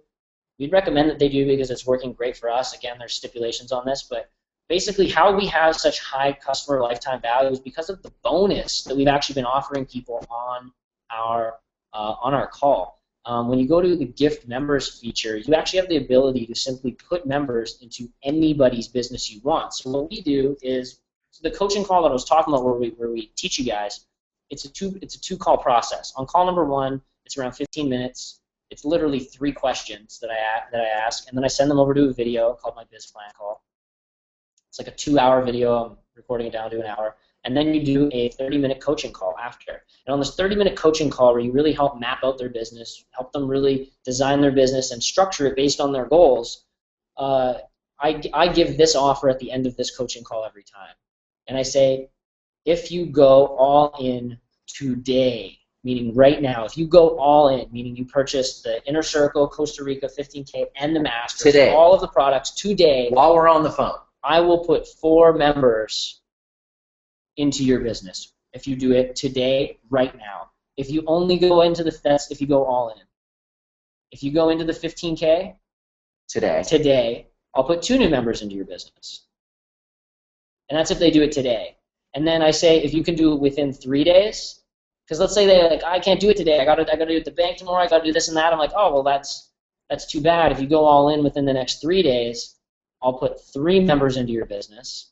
we'd recommend that they do because it's working great for us. Again, there's stipulations on this, but basically how we have such high customer lifetime value is because of the bonus that we've actually been offering people on our call. When you go to the gift members feature, you actually have the ability to simply put members into anybody's business you want. So what we do is, the coaching call that I was talking about where we teach you guys, it's a two-call process. On call number 1, it's around 15 minutes. It's literally 3 questions that I ask, and then I send them over to a video called my Biz Plan Call. It's like a 2-hour video. I'm recording it down to an hour. And then you do a 30-minute coaching call after. And on this 30-minute coaching call where you really help map out their business, help them really design their business and structure it based on their goals, I give this offer at the end of this coaching call every time. And I say, if you go all in today, meaning right now, if you go all in, meaning you purchase the Inner Circle, Costa Rica 15K, and the Masters, Today. all of the products today, While we're on the phone. I will put 4 members into your business if you do it today, right now. If you only go into that's if you go all in. If you go into the 15K today, I'll put 2 new members into your business. And that's if they do it today. And then I say if you can do it within 3 days, because let's say they're like, I can't do it today. I gotta do it at the bank tomorrow. I gotta do this and that. I'm like, oh well, that's too bad. If you go all in within the next 3 days, I'll put 3 members into your business.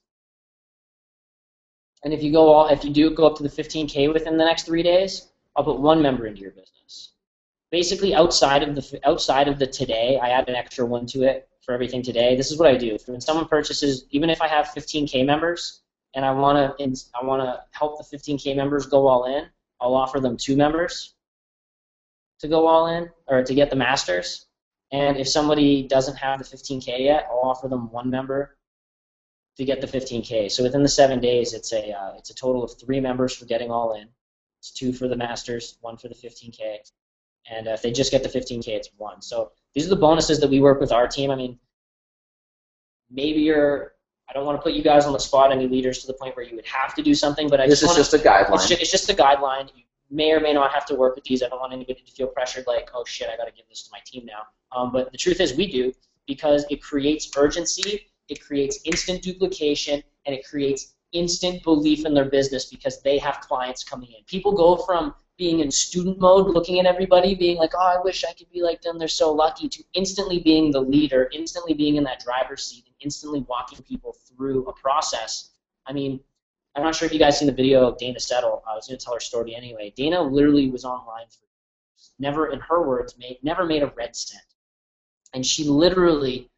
And if you go up to the 15K within the next 3 days, I'll put 1 member into your business. Basically, outside of the today, I add an extra 1 to it for everything today. This is what I do. When someone purchases, even if I have 15K members and I want to help the 15K members go all in, I'll offer them 2 members to go all in or to get the Masters. And if somebody doesn't have the 15K yet, I'll offer them 1 member to get the 15K. So within the 7 days, it's a total of 3 members for getting all in. It's 2 for the Masters, 1 for the 15K. And if they just get the 15K, it's 1. So these are the bonuses that we work with our team. I mean, maybe I don't want to put you guys on the spot, any leaders, to the point where you would have to do something, but This is just a guideline. It's just a guideline. You may or may not have to work with these. I don't want anybody to feel pressured like, oh shit, I got to give this to my team now. But the truth is we do, because it creates urgency, it creates instant duplication, and it creates instant belief in their business because they have clients coming in. People go from being in student mode, looking at everybody, being like, oh, I wish I could be like them, they're so lucky, to instantly being the leader, instantly being in that driver's seat, and instantly walking people through a process. I mean, I'm not sure if you guys seen the video of Dana Settle. I was going to tell her story anyway. Dana literally was online for never, in her words, never made a red cent. And she literally,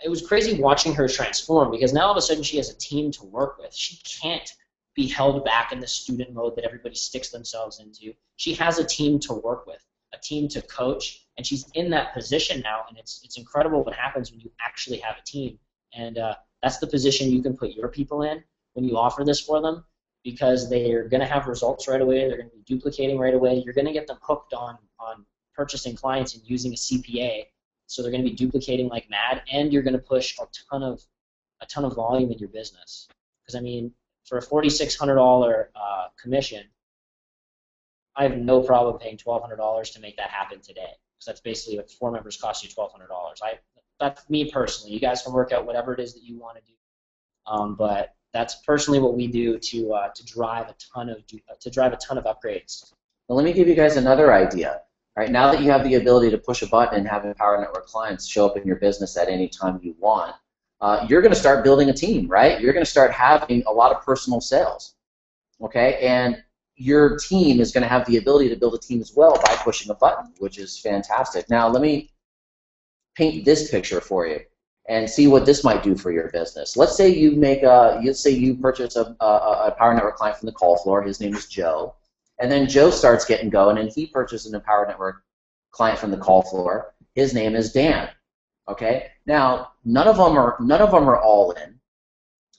it was crazy watching her transform, because now all of a sudden she has a team to work with. She can't be held back in the student mode that everybody sticks themselves into. She has a team to work with, a team to coach, and she's in that position now, and it's incredible what happens when you actually have a team. And that's the position you can put your people in when you offer this for them, because they're going to have results right away, they're going to be duplicating right away, you're going to get them hooked on purchasing clients and using a CPA, so they're going to be duplicating like mad, and you're going to push a ton of volume in your business. Because I mean, for a $4,600 commission, I have no problem paying $1,200 to make that happen today. Because that's basically what 4 members cost you, $1,200. That's me personally. You guys can work out whatever it is that you want to do, but that's personally what we do to drive a ton of upgrades. Well, let me give you guys another idea. All right, now that you have the ability to push a button and have Empower Network clients show up in your business at any time you want, you're going to start building a team, right? You're going to start having a lot of personal sales, okay? And your team is going to have the ability to build a team as well by pushing a button, which is fantastic. Now, let me paint this picture for you and see what this might do for your business. Let's say you purchase a Empower Network client from the call floor. His name is Joe. And then Joe starts getting going, and he purchases an Empower Network client from the call floor. His name is Dan. Okay. Now, none of them are all in.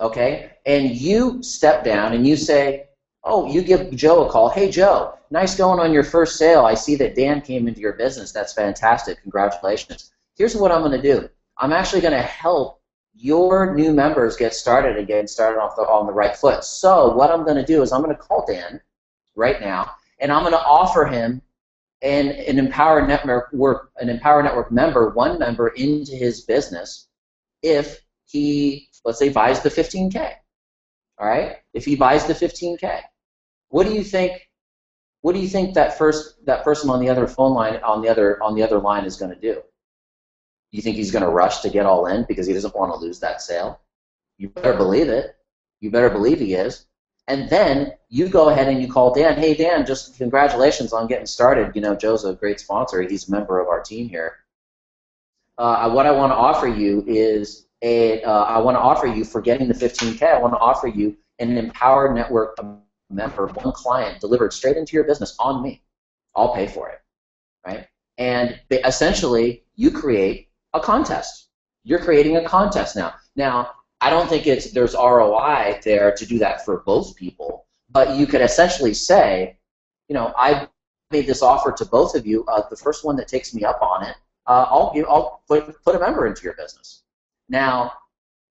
Okay. And you step down and you say, oh, you give Joe a call. Hey, Joe, nice going on your first sale. I see that Dan came into your business. That's fantastic. Congratulations. Here's what I'm going to do. I'm actually going to help your new members get started and get started on the right foot. So what I'm going to do is I'm going to call Dan right now, and I'm going to offer him an Empower Network member, one member into his business if he, let's say, buys the 15K. All right? If he buys the 15K, what do you think that person on the other phone line on the other line is going to do? You think he's going to rush to get all in because he doesn't want to lose that sale? You better believe it. You better believe he is. And then you go ahead and you call Dan. Hey, Dan, just congratulations on getting started. You know, Joe's a great sponsor. He's a member of our team here. What I want to offer you is I want to offer you for getting the 15K. I want to offer you an Empower Network member, one client delivered straight into your business on me. I'll pay for it, right? And essentially, you create a contest. You're creating a contest now. Now, I don't think there's ROI there to do that for both people, but you could essentially say, you know, I made this offer to both of you. The first one that takes me up on it, I'll put a member into your business. Now,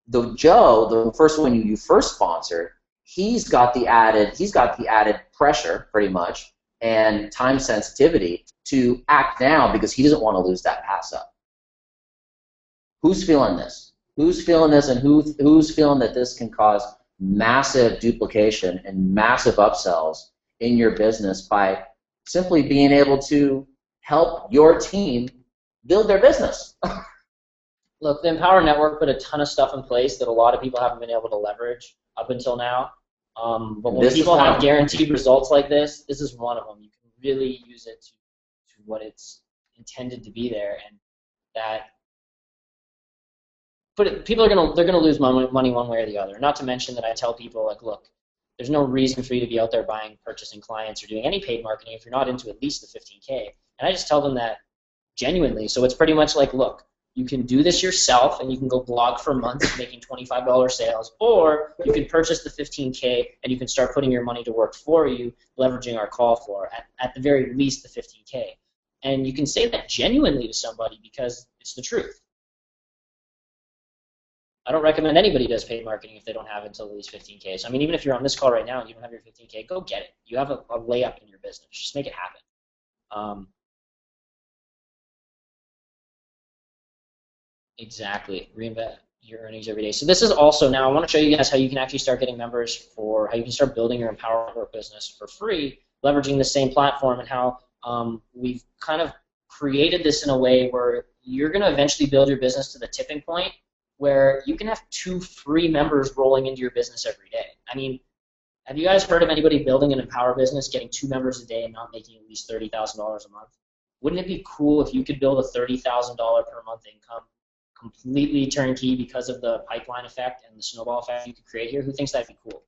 the first one you first sponsored, he's got the added pressure, pretty much, and time sensitivity to act now because he doesn't want to lose that pass up. Who's feeling this? Who's feeling this, and who's feeling that this can cause massive duplication and massive upsells in your business by simply being able to help your team build their business? Look, the Empower Network put a ton of stuff in place that a lot of people haven't been able to leverage up until now. But when people have guaranteed results like this is one of them. You can really use it to what it's intended to be there, and that. But people are gonna lose money one way or the other. Not to mention that I tell people, like, look, there's no reason for you to be out there purchasing clients or doing any paid marketing if you're not into at least the 15K. And I just tell them that genuinely. So it's pretty much like, look, you can do this yourself and you can go blog for months making $25 sales, or you can purchase the 15K and you can start putting your money to work for you, leveraging our call floor, at the very least the 15K. And you can say that genuinely to somebody because it's the truth. I don't recommend anybody does paid marketing if they don't have it until at least 15K. So I mean, even if you're on this call right now and you don't have your 15K, go get it. You have a layup in your business. Just make it happen. Exactly. Reinvest your earnings every day. So this is also, now I want to show you guys how you can actually start getting members for, how you can start building your Empower Network business for free, leveraging the same platform, and how we've kind of created this in a way where you're going to eventually build your business to the tipping point where you can have 2 free members rolling into your business every day. I mean, have you guys heard of anybody building an Empower business, getting 2 members a day and not making at least $30,000 a month? Wouldn't it be cool if you could build a $30,000 per month income completely turnkey because of the pipeline effect and the snowball effect you could create here? Who thinks that'd be cool?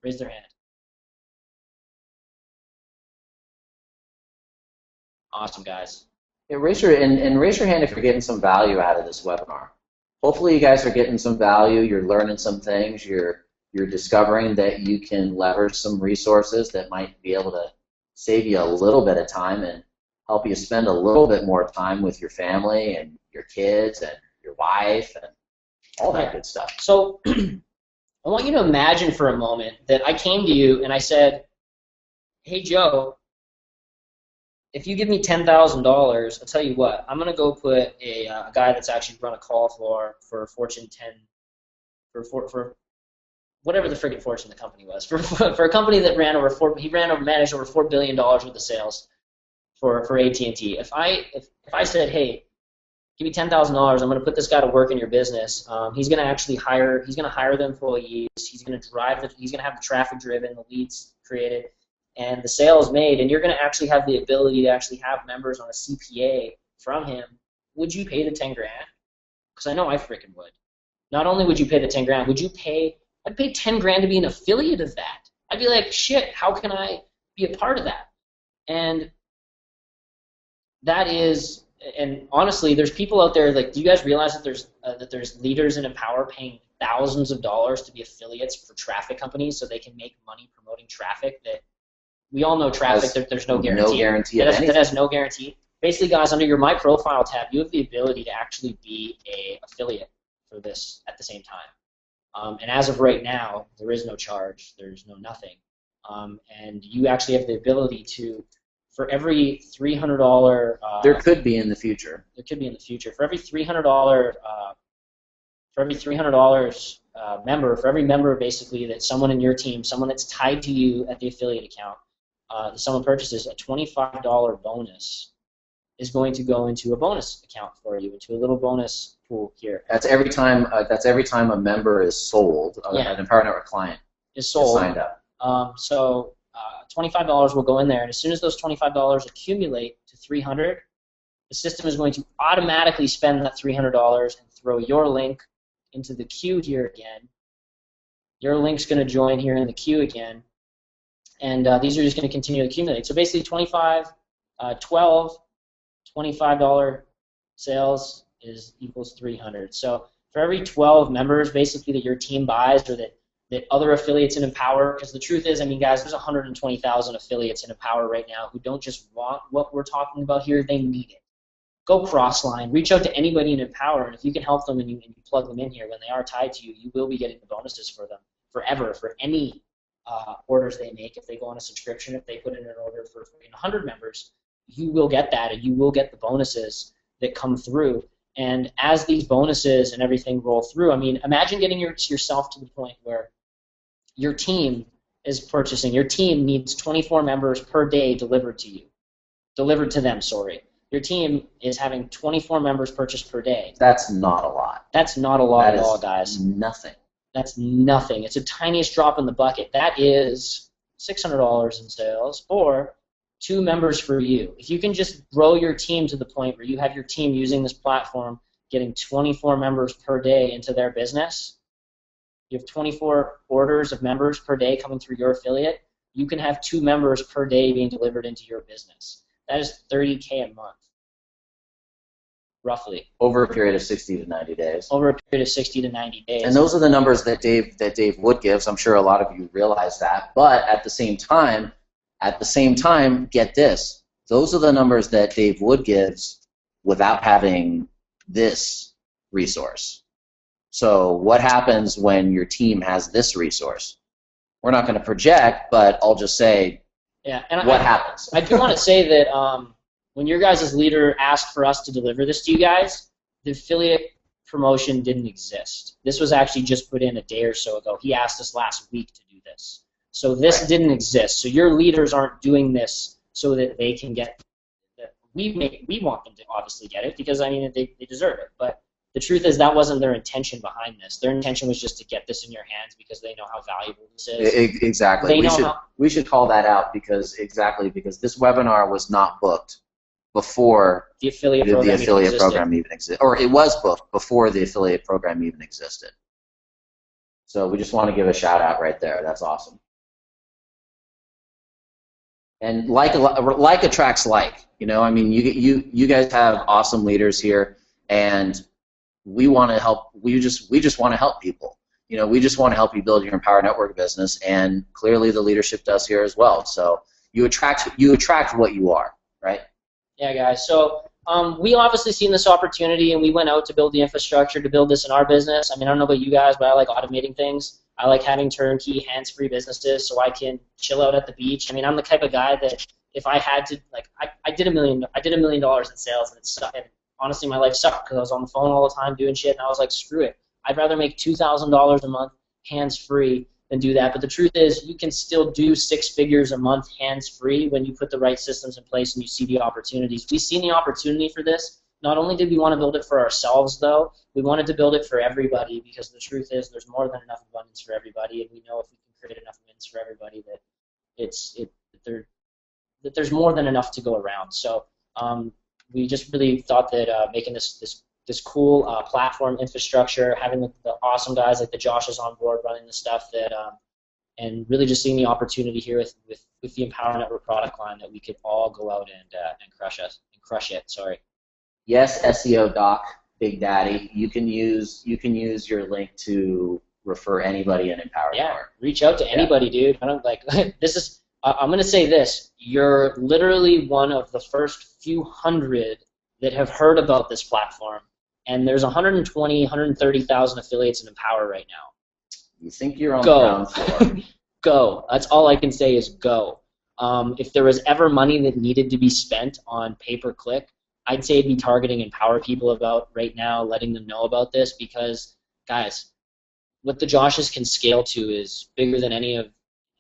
Raise their hand. Awesome, guys. Yeah, raise your hand if you're getting some value out of this webinar. Hopefully you guys are getting some value, you're learning some things, you're discovering that you can leverage some resources that might be able to save you a little bit of time and help you spend a little bit more time with your family and your kids and your wife and all that good stuff. So I want you to imagine for a moment that I came to you and I said, hey, Joe, if you give me $10,000, I'll tell you what, I'm going to go put a guy that's actually run a call floor for Fortune 10, for whatever the friggin' Fortune the company was, for a company that managed over $4 billion worth of sales for AT&T. If I said, hey, give me $10,000, I'm going to put this guy to work in your business. He's going to actually hire the employees. He's going to have the traffic driven, the leads created, and the sales made, and you're going to actually have the ability to actually have members on a CPA from him. Would you pay the 10 grand? Because I know I freaking would. Not only would you pay the 10 grand, I'd pay 10 grand to be an affiliate of that. I'd be like, shit, how can I be a part of that? And that is, and honestly, there's people out there, like, do you guys realize that there's leaders in Empower paying thousands of dollars to be affiliates for traffic companies so they can make money promoting traffic that we all know traffic, there's no guarantee. No guarantee that has no guarantee. Basically, guys, under your My Profile tab, you have the ability to actually be an affiliate for this at the same time. And as of right now, there is no charge. There's no nothing. And you actually have the ability to for every $300, there could be in the future. There could be in the future. For every $300, member, for every member basically that someone in your team, someone that's tied to you at the affiliate account, someone purchases, a $25 bonus is going to go into a bonus account for you, into a little bonus pool here. That's every time. That's every time a member is sold. An Empower Network client is sold. Signed up. So $25 will go in there, and as soon as those $25 accumulate to $300, the system is going to automatically spend that $300 and throw your link into the queue here again. Your link's going to join here in the queue again, and these are just going to continue to accumulate. So basically, 12 $25 sales equals 300. So for every 12 members, basically, that your team buys, or that other affiliates in Empower, because the truth is, I mean, guys, there's 120,000 affiliates in Empower right now who don't just want what we're talking about here, they need it. Go crossline, reach out to anybody in Empower, and if you can help them and you plug them in here when they are tied to you, you will be getting the bonuses for them forever, for any orders they make. If they go on a subscription, if they put in an order for 100 members, you will get that, and you will get the bonuses that come through. And as these bonuses and everything roll through, I mean, imagine getting yourself to the point where your team is purchasing. Your team needs 24 members per day delivered to them, sorry. Your team is having 24 members purchased per day. That's not a lot. That's not a lot at all, guys. Nothing. That's nothing. It's the tiniest drop in the bucket. That is $600 in sales, or 2 members for you. If you can just grow your team to the point where you have your team using this platform, getting 24 members per day into their business, you have 24 orders of members per day coming through your affiliate, you can have 2 members per day being delivered into your business. That is $30K a month, roughly. Over a period of 60 to 90 days. Over a period of 60 to 90 days. And those are the numbers that Dave Wood gives. I'm sure a lot of you realize that. But at the same time, get this. Those are the numbers that Dave Wood gives without having this resource. So what happens when your team has this resource? We're not going to project, but I'll just say what happens. I do want to say that when your guys' leader asked for us to deliver this to you guys, the affiliate promotion didn't exist. This was actually just put in a day or so ago. He asked us last week to do this. So this didn't exist. So your leaders aren't doing this so that they can get we want them to obviously get it, because I mean they deserve it. But the truth is that wasn't their intention behind this. Their intention was just to get this in your hands because they know how valuable this is. Exactly. We should call that out because this webinar was not booked before the affiliate program even existed. Or it was booked before the affiliate program even existed. So we just want to give a shout out right there. That's awesome. And like attracts like. You know, I mean, you guys have awesome leaders here, and we want to help. We just want to help people. You know, we just want to help you build your Empower Network business, and clearly the leadership does here as well. So you attract what you are, right? Yeah, guys. So we obviously seen this opportunity, and we went out to build the infrastructure to build this in our business. I mean, I don't know about you guys, but I like automating things. I like having turnkey, hands-free businesses so I can chill out at the beach. I mean, I'm the type of guy that if I had to, like, I did $1 million in sales, and it sucked. And honestly, my life sucked because I was on the phone all the time doing shit, and I was like, screw it. I'd rather make $2,000 a month hands-free than do that. But the truth is, you can still do 6 figures a month hands-free when you put the right systems in place and you see the opportunities. We've seen the opportunity for this. Not only did we want to build it for ourselves, though, we wanted to build it for everybody, because the truth is there's more than enough abundance for everybody, and we know if we can create enough wins for everybody that there's more than enough to go around. So we just really thought that making this cool platform infrastructure, having the awesome guys like the Joshes on board running the stuff, and really just seeing the opportunity here with the Empower Network product line, that we could all go out and crush it. Sorry. Yes, SEO Doc, Big Daddy. You can use your link to refer anybody in Empower Network. Reach out to anybody, dude. I don't like this is. I'm gonna say this. You're literally one of the first few hundred that have heard about this platform, and there's 130,000 affiliates in Empower right now. You think you're on the ground floor. Go. That's all I can say is go. If there was ever money that needed to be spent on pay-per-click, I'd say it'd be targeting Empower people about right now, letting them know about this, because, guys, what the Joshes can scale to is bigger than any of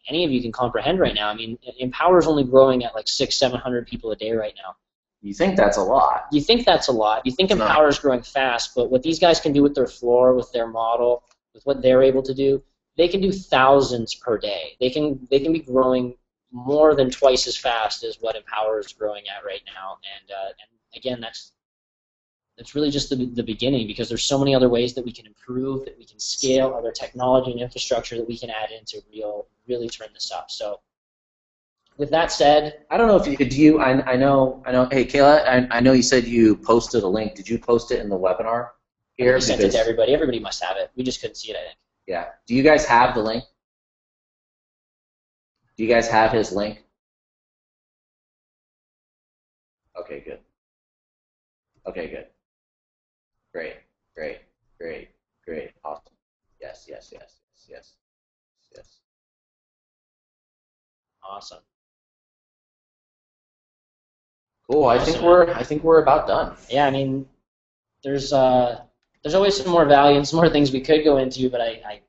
you can comprehend right now. I mean, Empower is only growing at like 600-700 people a day right now. You think that's a lot? You think that's a lot. You think It's not. Empower is growing fast, but what these guys can do with their floor, with their model, with what they're able to do, they can do thousands per day. They can be growing more than twice as fast as what Empower is growing at right now. And again, that's really just the beginning, because there's so many other ways that we can improve, that we can scale, other technology and infrastructure that we can add in to really turn this up. So with that said, I don't know if you could. I know. Hey, Kayla, I know you said you posted a link. Did you post it in the webinar here? we sent it to everybody. Everybody must have it. We just couldn't see it, I think. Yeah. Do you guys have the link? Do you guys have his link? Okay, good. Okay, good. Great, great, great, great. Awesome. Yes, yes, yes, yes, yes, yes. Awesome. Cool. I think we're about done. Yeah, I mean, there's always some more value and some more things we could go into, but I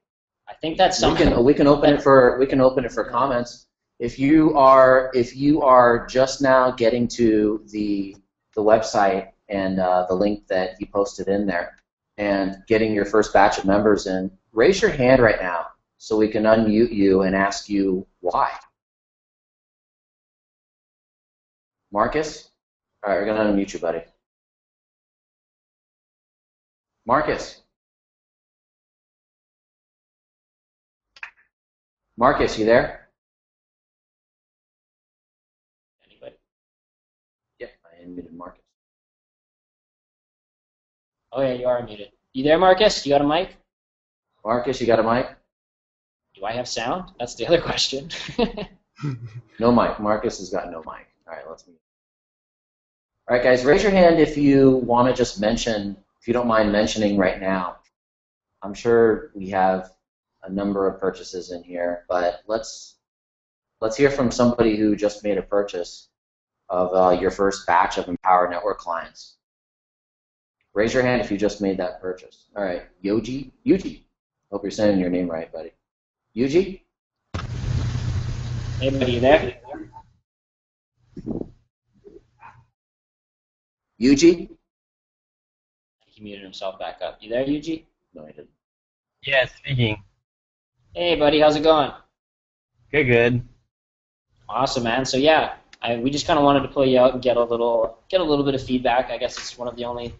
think that's something. We can open it for comments. If you are just now getting to the website and the link that he posted in there and getting your first batch of members in, raise your hand right now so we can unmute you and ask you why. Marcus? All right, we're going to unmute you, buddy. Marcus? Marcus, you there? Anybody? Yep, I unmuted Marcus. Oh yeah, you are muted. You there, Marcus? You got a mic? Marcus, you got a mic? Do I have sound? That's the other question. No mic. Marcus has got no mic. All right, let's mute. All right, guys, raise your hand if you want to just mention, if you don't mind mentioning right now. I'm sure we have a number of purchases in here, but let's hear from somebody who just made a purchase of your first batch of Empower Network clients. Raise your hand if you just made that purchase. All right, Yuji. Hope you're saying your name right, buddy. Yuji? Hey, buddy, you there? Yuji? He muted himself back up. You there, Yuji? No, he didn't. Yeah, speaking. Hey, buddy, how's it going? Good. Awesome, man. So yeah, we just kind of wanted to pull you out and get a little bit of feedback. I guess it's one of the only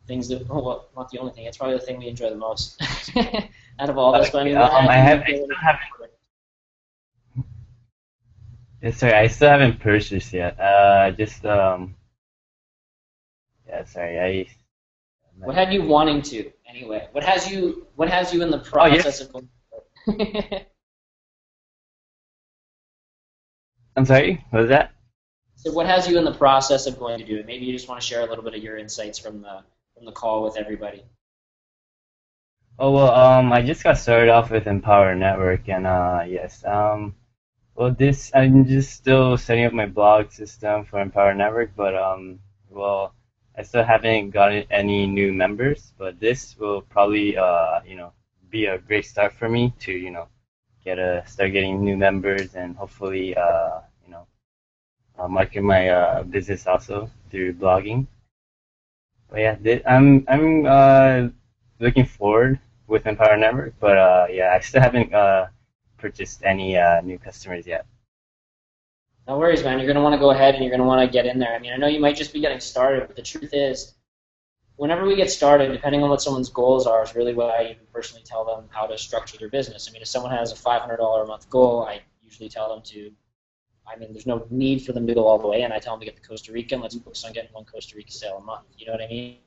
things that, well, not the only thing. It's probably the thing we enjoy the most out of all this. But I still haven't purchased yet. What had you wanting to anyway? What has you in the process of going to I'm sorry, what was that? So what has you in the process of going to do it? Maybe you just want to share a little bit of your insights from the call with everybody. Oh well, I just got started off with Empower Network, and yes, I'm just still setting up my blog system for Empower Network, but well, I still haven't gotten any new members, but this will probably be a great start for me to start getting new members and hopefully market my business also through blogging. But yeah, I'm looking forward with Empower Network, but yeah, I still haven't purchased any new customers yet. No worries, man. You're going to want to go ahead and you're going to want to get in there. I mean, I know you might just be getting started, but the truth is, whenever we get started, depending on what someone's goals are, is really what I even personally tell them how to structure their business. I mean, if someone has a $500 a month goal, I usually tell them there's no need for them to go all the way, and I tell them to get to Costa Rica, and let's focus on getting one Costa Rica sale a month. You know what I mean?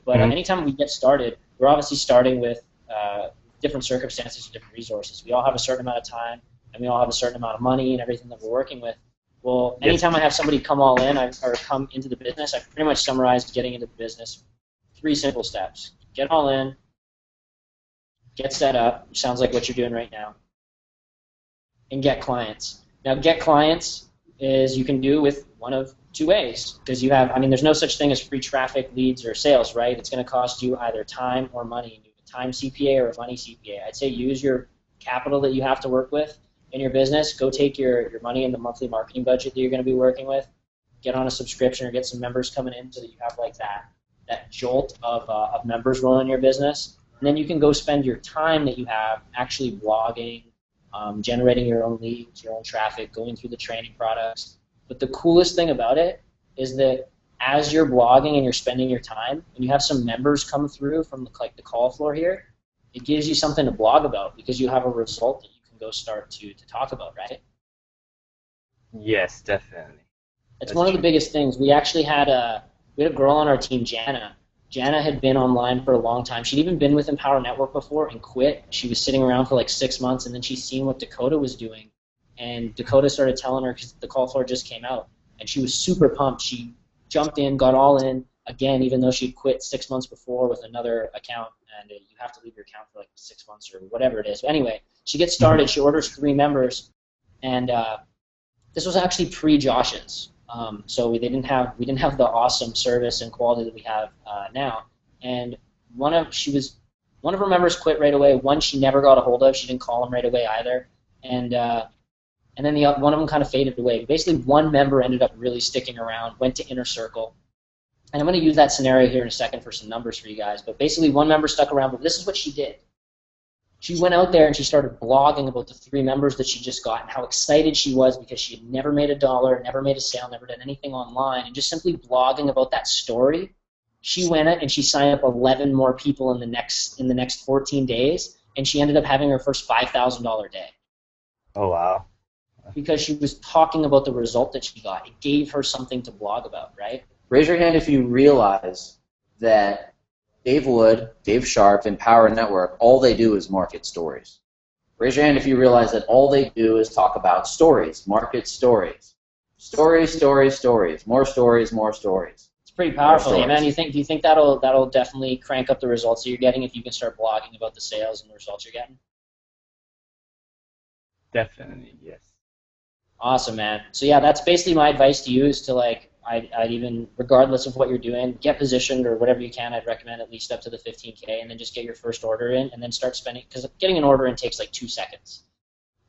But anytime we get started, we're obviously starting with different circumstances and different resources. We all have a certain amount of time, and we all have a certain amount of money and everything that we're working with. Well, anytime I have somebody come all in or come into the business, I pretty much summarized getting into the business 3 simple steps. Get all in, get set up, which sounds like what you're doing right now, and get clients. Now, get clients is you can do with one of two ways, because you have, I mean, there's no such thing as free traffic, leads, or sales, right? It's going to cost you either time or money. You have a time CPA or a money CPA. I'd say use your capital that you have to work with in your business. Go take your money in the monthly marketing budget that you're going to be working with. Get on a subscription or get some members coming in so that you have like that jolt of members rolling your business. And then you can go spend your time that you have actually blogging, generating your own leads, your own traffic, going through the training products. But the coolest thing about it is that as you're blogging and you're spending your time, and you have some members come through from the call floor here, it gives you something to blog about because you have a result that you can go start to talk about, right? Yes, definitely. It's one of the biggest things. We actually had a girl on our team, Jana. Jana had been online for a long time. She'd even been with Empower Network before and quit. She was sitting around for like 6 months, and then she's seen what Dakota was doing. And Dakota started telling her, because the call floor just came out, and she was super pumped. She jumped in, got all in, again, even though she'd quit 6 months before with another account, and you have to leave your account for like 6 months or whatever it is. But anyway, she gets started. She orders 3 members, and this was actually pre-Josh's. So we didn't have the awesome service and quality that we have now. And one of her members quit right away. One she never got a hold of. She didn't call him right away either. And then one of them kind of faded away. Basically, one member ended up really sticking around, went to Inner Circle. And I'm going to use that scenario here in a second for some numbers for you guys. But basically, one member stuck around. But this is what she did. She went out there and she started blogging about the 3 members that she just got and how excited she was because she had never made a dollar, never made a sale, never done anything online, and just simply blogging about that story. She went out and she signed up 11 more people in the next 14 days, and she ended up having her first $5,000 day. Oh, wow. Because she was talking about the result that she got. It gave her something to blog about, right? Raise your hand if you realize that Dave Wood, Dave Sharp, Empower Network, all they do is market stories. Raise your hand if you realize that all they do is talk about stories, market stories. Stories, stories, stories. More stories, more stories. It's pretty powerful, man. Do you think that'll definitely crank up the results that you're getting if you can start blogging about the sales and the results you're getting? Definitely, yes. Awesome, man. So yeah, that's basically my advice to you is to I'd even, regardless of what you're doing, get positioned or whatever you can. I'd recommend at least up to the 15K, and then just get your first order in, and then start spending, because getting an order in takes like 2 seconds.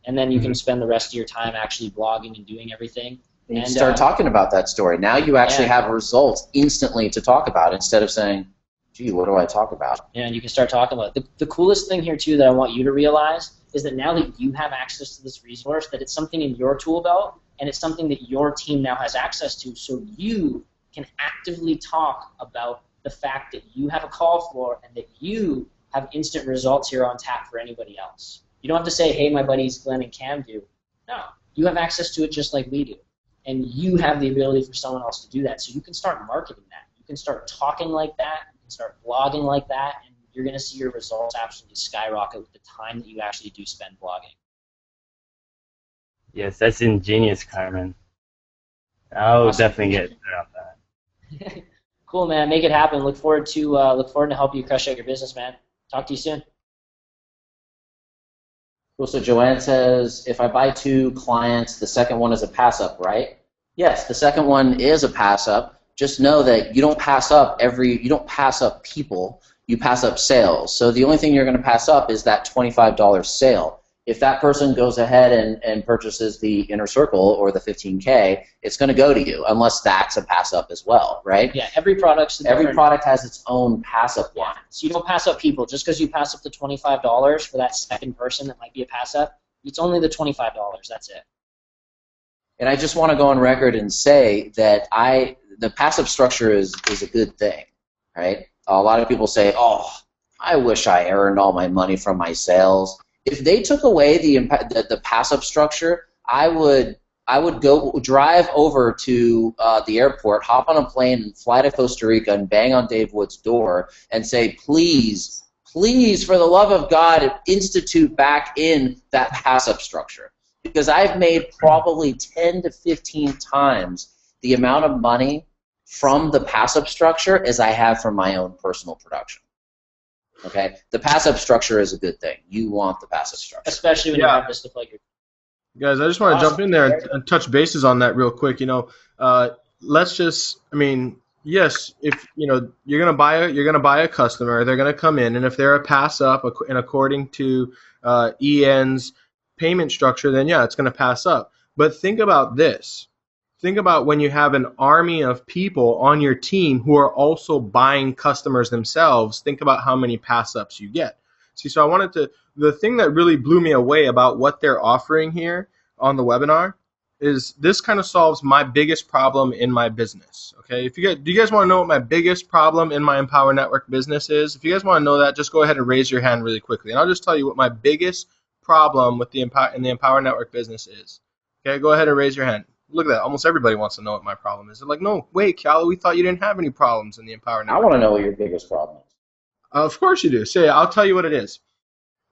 And then you can spend the rest of your time actually blogging and doing everything. And start talking about that story. Now you actually have results instantly to talk about instead of saying, gee, what do I talk about? Yeah, and you can start talking about it. The coolest thing here, too, that I want you to realize is that now that you have access to this resource, that it's something in your tool belt, and it's something that your team now has access to, so you can actively talk about the fact that you have a call floor and that you have instant results here on tap for anybody else. You don't have to say, hey, my buddies Glenn and Cam do. No, you have access to it just like we do. And you have the ability for someone else to do that. So you can start marketing that. You can start talking like that. You can start blogging like that. And you're going to see your results absolutely skyrocket with the time that you actually do spend blogging. Yes, that's ingenious, Carmen. I'll definitely get started off that. Cool, man. Make it happen. Look forward to help you crush out your business, man. Talk to you soon. Cool. So Joanne says, if I buy 2 clients, the second one is a pass-up, right? Yes, the second one is a pass-up. Just know that you don't pass up people. You pass up sales. So the only thing you're going to pass up is that $25 sale. If that person goes ahead and purchases the Inner Circle or the 15K, it's going to go to you, unless that's a pass-up as well, right? Yeah, every product has its own pass-up line. So you don't pass up people. Just because you pass up the $25 for that second person that might be a pass-up, it's only the $25. That's it. And I just want to go on record and say that the passive structure is a good thing, right? A lot of people say, oh, I wish I earned all my money from my sales. If they took away the passive structure, I would go drive over to the airport, hop on a plane, and fly to Costa Rica and bang on Dave Wood's door and say, please, please, for the love of God, institute back in that passive structure. Because I've made probably 10 to 15 times the amount of money from the passive structure as I have from my own personal production. Okay, the passive structure is a good thing. You want the passive structure, especially when you have this to plug your. Guys, I just want to jump in there and touch bases on that real quick. Let's just, I mean, yes, if you're gonna buy a customer, they're gonna come in, and if they're a pass up and according to EN's payment structure, then yeah, it's gonna pass up. But think about this. Think about when you have an army of people on your team who are also buying customers themselves. Think about how many pass ups you get. See, so the thing that really blew me away about what they're offering here on the webinar is this kind of solves my biggest problem in my business. Okay, do you guys want to know what my biggest problem in my Empower Network business is? If you guys want to know that, just go ahead and raise your hand really quickly, and I'll just tell you what my biggest problem with the Empower Network business is. Okay, go ahead and raise your hand. Look at that. Almost everybody wants to know what my problem is. They're like, no, wait, Callie, we thought you didn't have any problems in the Empower I Network. want to know what your biggest problem is. Of course you do. Say, I'll tell you what it is.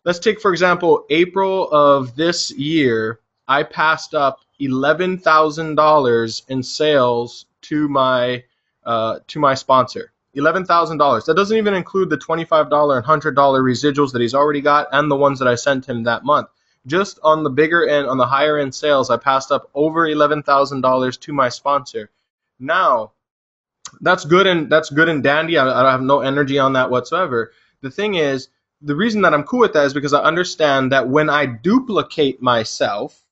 Let's take, for example, April of this year, I passed up $11,000 in sales to my sponsor. $11,000. That doesn't even include the $25 and $100 residuals that he's already got and the ones that I sent him that month. Just on the bigger end, on the higher end sales, I passed up over $11,000 to my sponsor. Now, that's good and dandy. I have no energy on that whatsoever. The thing is, the reason that I'm cool with that is because I understand that when I duplicate myself,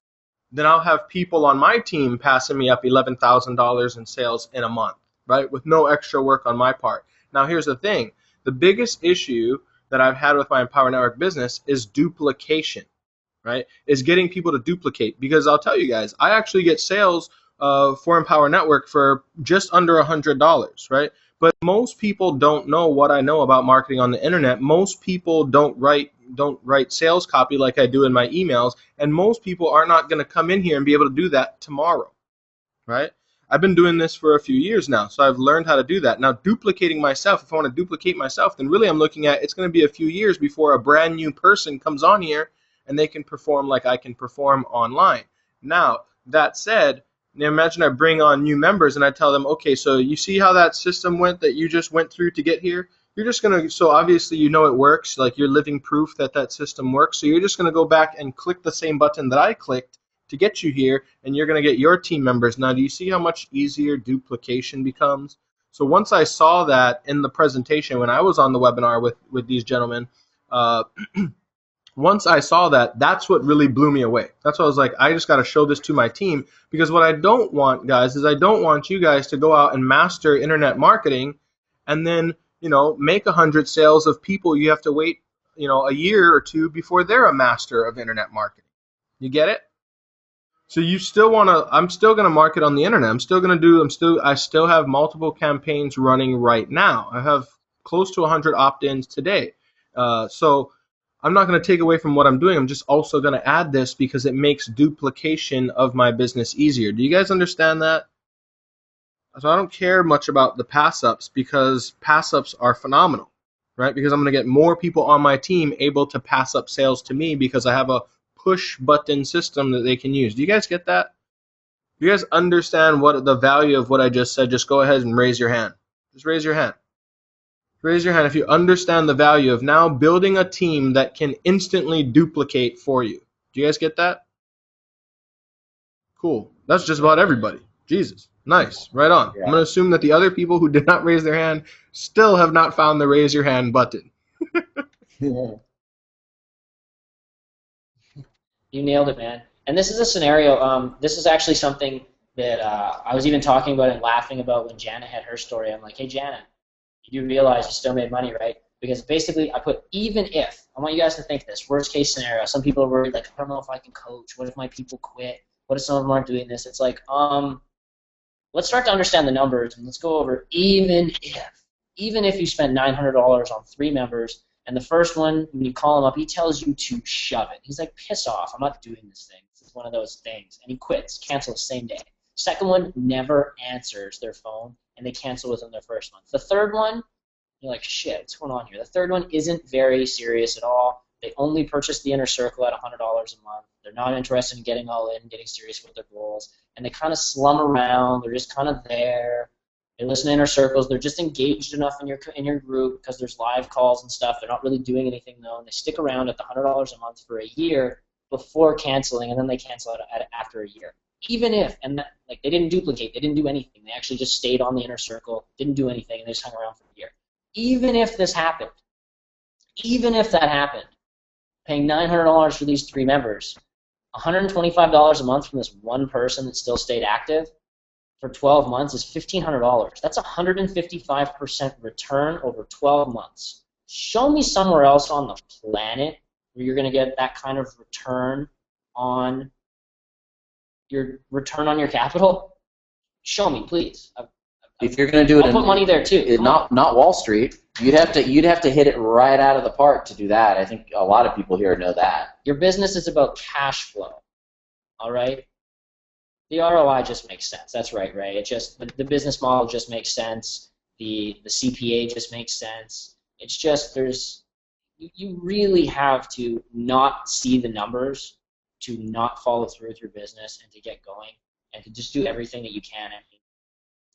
then I'll have people on my team passing me up $11,000 in sales in a month, right? With no extra work on my part. Now, here's the thing. The biggest issue that I've had with my Empower Network business is duplication, right? Is getting people to duplicate. Because I'll tell you guys, I actually get sales for Empower Network for just under $100, right? But most people don't know what I know about marketing on the internet. Most people don't write sales copy like I do in my emails, and most people are not going to come in here and be able to do that tomorrow, right? I've been doing this for a few years now, so I've learned how to do that. Now, duplicating myself, if I want to duplicate myself, then really I'm looking at it's going to be a few years before a brand new person comes on here and they can perform like I can perform online. Now, that said, now imagine I bring on new members and I tell them, okay, so you see how that system went that you just went through to get here? You're just going to, so obviously you know it works, like you're living proof that that system works, so you're just going to go back and click the same button that I clicked to get you here, and you're going to get your team members. Now, do you see how much easier duplication becomes? So once I saw that in the presentation when I was on the webinar with these gentlemen, once I saw that, that's what really blew me away. That's why I was like, I just got to show this to my team, because what I don't want, guys, is I don't want you guys to go out and master internet marketing and then, make 100 sales of people you have to wait, a year or two before they're a master of internet marketing. You get it? So you still want to, I'm still going to market on the internet. I still have multiple campaigns running right now. I have close to 100 opt-ins today. So I'm not going to take away from what I'm doing. I'm just also going to add this because it makes duplication of my business easier. Do you guys understand that? So I don't care much about the pass-ups because pass-ups are phenomenal, right? Because I'm going to get more people on my team able to pass up sales to me because I have a push button system that they can use. Do you guys get that? Do you guys understand what the value of what I just said? Just go ahead and raise your hand. Just raise your hand. Raise your hand if you understand the value of now building a team that can instantly duplicate for you. Do you guys get that? Cool. That's just about everybody. Jesus. Nice. Right on. Yeah. I'm going to assume that the other people who did not raise their hand still have not found the raise your hand button. You nailed it, man. And this is a scenario, this is actually something that I was even talking about and laughing about when Jana had her story. I'm like, hey, Jana, you do realize you still made money, right? Because basically I put even if. I want you guys to think this. Worst case scenario. Some people are worried, like, I don't know if I can coach. What if my people quit? What if some of them aren't doing this? It's like, let's start to understand the numbers, and let's go over even if you spend $900 on 3 members, and the first one, when you call him up, he tells you to shove it. He's like, piss off. I'm not doing this thing. This is one of those things. And he quits, cancels the same day. Second one never answers their phone, and they cancel within their first month. The third one, you're like, shit, what's going on here? The third one isn't very serious at all. They only purchase the inner circle at $100 a month. They're not interested in getting all in, getting serious with their goals, and they kind of slum around. They're just kind of there. They listen to inner circles. They're just engaged enough in your group because there's live calls and stuff. They're not really doing anything though, and they stick around at the $100 a month for a year. before canceling, and then they cancel it after a year. Even if, and that, like, they didn't duplicate, they didn't do anything. They actually just stayed on the inner circle, didn't do anything, and they just hung around for a year. Even if this happened, even if that happened, paying $900 for these 3 members, $125 a month from this one person that still stayed active for 12 months is $1,500. That's 155% return over 12 months. Show me somewhere else on the planet where you're going to get that kind of return on your capital. Show me, please. If you're going to do it, I'll put money there too. Not Wall Street. You'd have to hit it right out of the park to do that. I think a lot of people here know that. Your business is about cash flow. All right. The ROI just makes sense. That's right, Ray. It just the business model just makes sense. The CPA just makes sense. It's just you really have to not see the numbers to not follow through with your business and to get going and to just do everything that you can. I mean,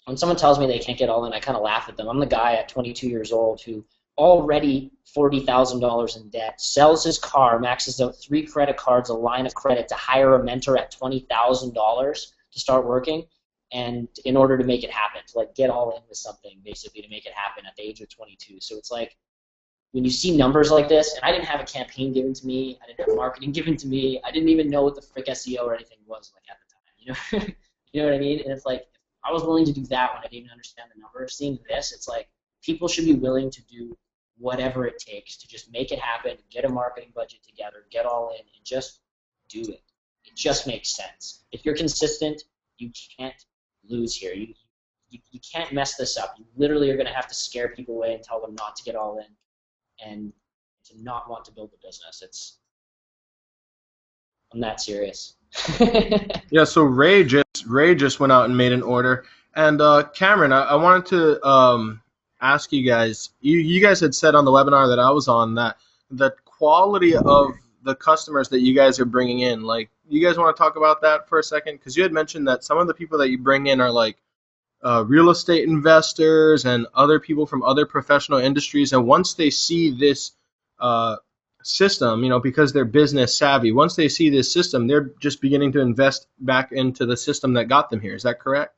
when someone tells me they can't get all in, I kind of laugh at them. I'm the guy at 22 years old who already $40,000 in debt, sells his car, maxes out 3 credit cards, a line of credit to hire a mentor at $20,000 to start working, and in order to make it happen, to like get all in with something basically to make it happen at the age of 22. So it's like when you see numbers like this, and I didn't have a campaign given to me, I didn't have marketing given to me, I didn't even know what the frick SEO or anything was like at the time. You know, you know what I mean? And it's like if I was willing to do that when I didn't even understand the numbers. Seeing this, it's like people should be willing to do whatever it takes to just make it happen, get a marketing budget together, get all in, and just do it. It just makes sense. If you're consistent, you can't lose here. You can't mess this up. You literally are going to have to scare people away and tell them not to get all in and to not want to build a business. I'm that serious. Yeah, so Ray just went out and made an order. And Cameron, I wanted to ask you guys. You guys had said on the webinar that I was on that the quality of the customers that you guys are bringing in. Like, you guys want to talk about that for a second? Because you had mentioned that some of the people that you bring in are like real estate investors and other people from other professional industries. And once they see this system, you know, because they're business savvy, once they see this system, they're just beginning to invest back into the system that got them here. Is that correct?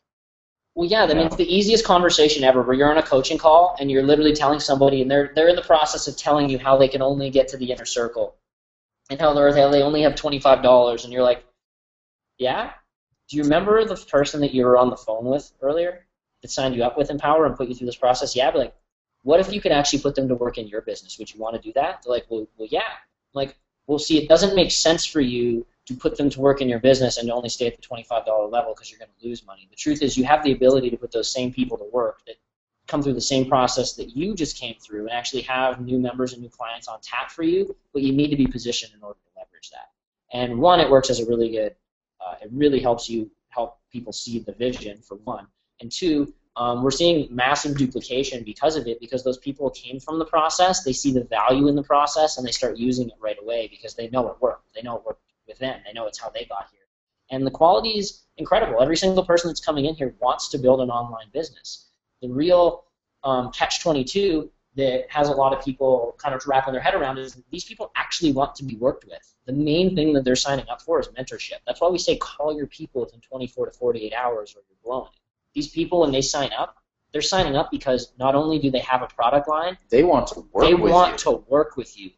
Well, yeah, I mean, it's the easiest conversation ever where you're on a coaching call and you're literally telling somebody, and they're in the process of telling you how they can only get to the inner circle and how they only have $25, and you're like, yeah? Do you remember the person that you were on the phone with earlier that signed you up with Empower and put you through this process? Yeah, but like, what if you could actually put them to work in your business? Would you want to do that? They're like, well, yeah. I'm like, well, see, it doesn't make sense for you to put them to work in your business and only stay at the $25 level because you're going to lose money. The truth is you have the ability to put those same people to work that come through the same process that you just came through and actually have new members and new clients on tap for you, but you need to be positioned in order to leverage that. And one, it works as a really good, it really helps you help people see the vision, for one. And two, we're seeing massive duplication because of it, because those people came from the process, they see the value in the process, and they start using it right away because they know it worked. They know it worked with them. They know it's how they got here. And the quality is incredible. Every single person that's coming in here wants to build an online business. The real catch-22 that has a lot of people kind of wrapping their head around is these people actually want to be worked with. The main thing that they're signing up for is mentorship. That's why we say call your people within 24 to 48 hours or you're blowing it. These people, when they sign up, they're signing up because not only do they have a product line, they want to work with you. They want to work with you.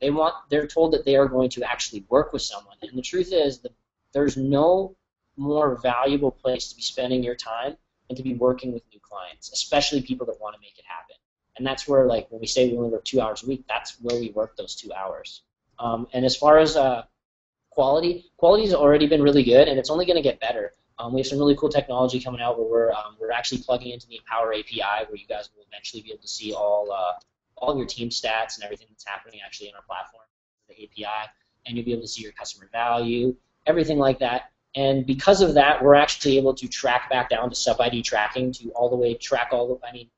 They're told that they are going to actually work with someone. And the truth is that there's no more valuable place to be spending your time than to be working with new clients, especially people that want to make it happen. And that's where, like, when we say we only work 2 hours a week, that's where we work those 2 hours. And as far as quality has already been really good, and it's only going to get better. We have some really cool technology coming out where we're actually plugging into the Empower API, where you guys will eventually be able to see all your team stats and everything that's happening actually in our platform, the API, and you'll be able to see your customer value, everything like that. And because of that, we're actually able to track back down to sub-ID tracking to all the way track all the. I mean,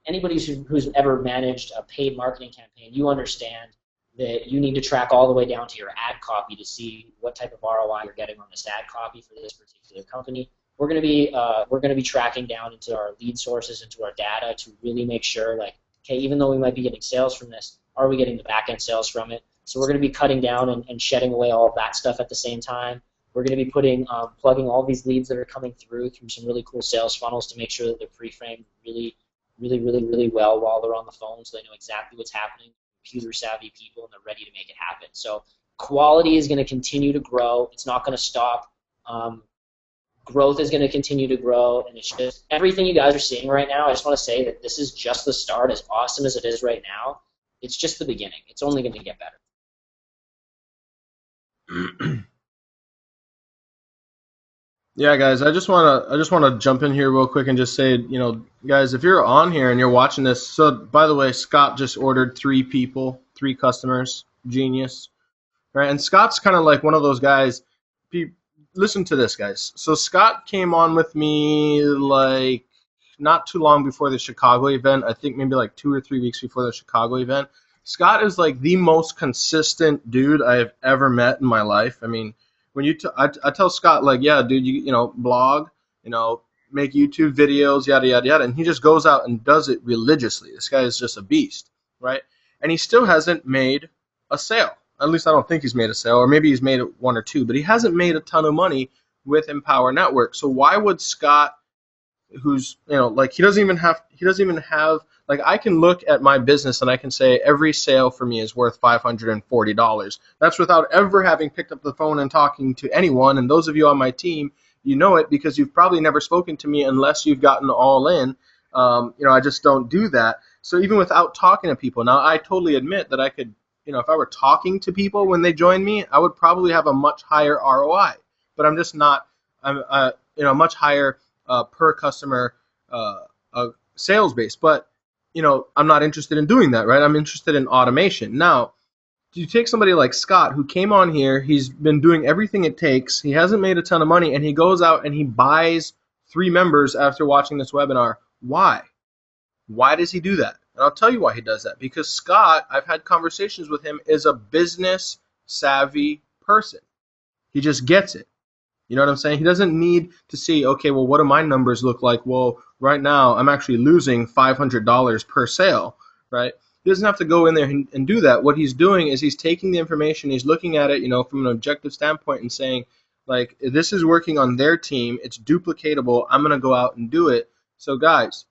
anybody who's ever managed a paid marketing campaign, you understand that you need to track all the way down to your ad copy to see what type of ROI you're getting on this ad copy for this particular company. We're going to be tracking down into our lead sources, into our data, to really make sure, like, okay, even though we might be getting sales from this, are we getting the back end sales from it? So we're going to be cutting down and shedding away all of that stuff at the same time. We're going to be plugging all these leads that are coming through some really cool sales funnels to make sure that they're pre-framed really well while they're on the phone, so they know exactly what's happening. Computer savvy people, and they're ready to make it happen. So quality is going to continue to grow. It's not going to stop. Growth is going to continue to grow, and it's just everything you guys are seeing right now. I just want to say that this is just the start. As awesome as it is right now, it's just the beginning. It's only going to get better. Yeah, guys, I just wanna jump in here real quick and just say, guys, if you're on here and you're watching this, so by the way, Scott just ordered 3 customers, genius, right? And Scott's kind of like one of those guys. Listen to this, guys. So Scott came on with me like not too long before the Chicago event. I think maybe like 2 or 3 weeks before the Chicago event. Scott is like the most consistent dude I have ever met in my life. I mean, when I tell Scott, like, yeah, dude, blog, make YouTube videos, yada yada yada, and he just goes out and does it religiously. This guy is just a beast, right? And he still hasn't made a sale. At least I don't think he's made a sale, or maybe he's made 1 or 2, but he hasn't made a ton of money with Empower Network. So why would Scott, who's, like, he doesn't even have, like, I can look at my business and I can say every sale for me is worth $540. That's without ever having picked up the phone and talking to anyone. And those of you on my team, you know it because you've probably never spoken to me unless you've gotten all in. I just don't do that. So even without talking to people, now I totally admit that I could, if I were talking to people when they joined me, I would probably have a much higher ROI. But I'm just not, much higher per customer sales base. But I'm not interested in doing that, right? I'm interested in automation. Now, you take somebody like Scott who came on here, he's been doing everything it takes, he hasn't made a ton of money, and he goes out and he buys 3 members after watching this webinar. Why? Why does he do that? And I'll tell you why he does that. Because Scott, I've had conversations with him, is a business savvy person. He just gets it. You know what I'm saying? He doesn't need to see, okay, well, what do my numbers look like? Well, right now I'm actually losing $500 per sale, right? He doesn't have to go in there and do that. What he's doing is he's taking the information, he's looking at it, from an objective standpoint and saying, like, this is working on their team, it's duplicatable, I'm going to go out and do it. So guys,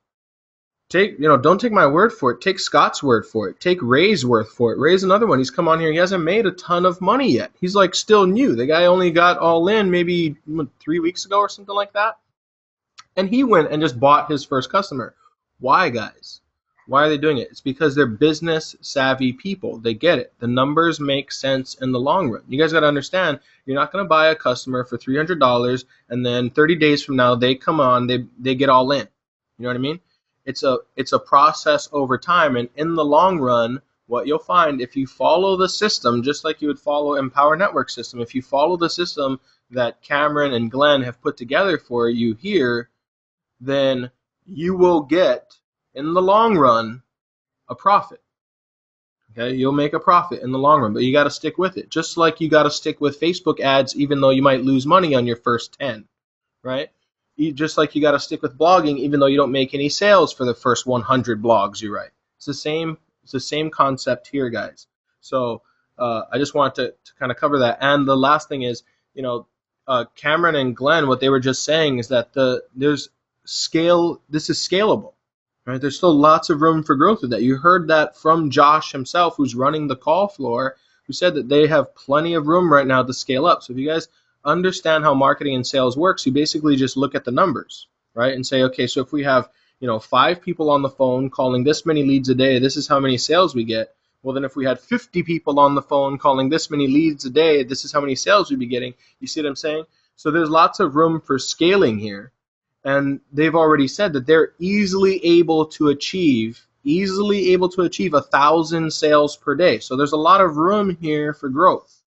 don't take my word for it. Take Scott's word for it. Take Ray's word for it. Ray's another one. He's come on here. He hasn't made a ton of money yet. He's like still new. The guy only got all in maybe 3 weeks ago or something like that. And he went and just bought his first customer. Why, guys? Why are they doing it? It's because they're business savvy people. They get it. The numbers make sense in the long run. You guys got to understand, you're not going to buy a customer for $300 and then 30 days from now they come on, they get all in. You know what I mean? It's a process over time, and in the long run, what you'll find if you follow the system, just like you would follow Empower Network system, if you follow the system that Cameron and Glenn have put together for you here, then you will get, in the long run, a profit. Okay, you'll make a profit in the long run, but you got to stick with it. Just like you got to stick with Facebook ads, even though you might lose money on your first 10, right? Just like you got to stick with blogging, even though you don't make any sales for the first 100 blogs you write. It's the same concept here, guys. So I just wanted to kind of cover that. And the last thing is, Cameron and Glenn, what they were just saying is that this is scalable. Right? There's still lots of room for growth with that. You heard that from Josh himself, who's running the call floor, who said that they have plenty of room right now to scale up. So if you guys understand how marketing and sales works, you basically just look at the numbers, right? And say, okay, so if we have, 5 people on the phone calling this many leads a day, this is how many sales we get. Well, then if we had 50 people on the phone calling this many leads a day, this is how many sales we'd be getting. You see what I'm saying? So there's lots of room for scaling here. And they've already said that they're easily able to achieve 1,000 sales per day. So there's a lot of room here for growth.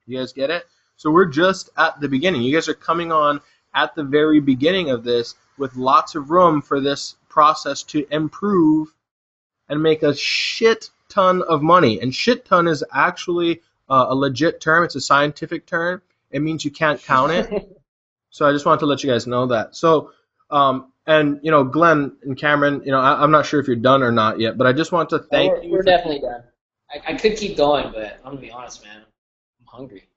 You guys get it? So we're just at the beginning. You guys are coming on at the very beginning of this with lots of room for this process to improve and make a shit ton of money. And shit ton is actually a legit term. It's a scientific term. It means you can't count it. So I just wanted to let you guys know that. So, and Glenn and Cameron, I'm not sure if you're done or not yet, but I just want to thank you. We're definitely done. I could keep going, but I'm gonna be honest, man. I'm hungry.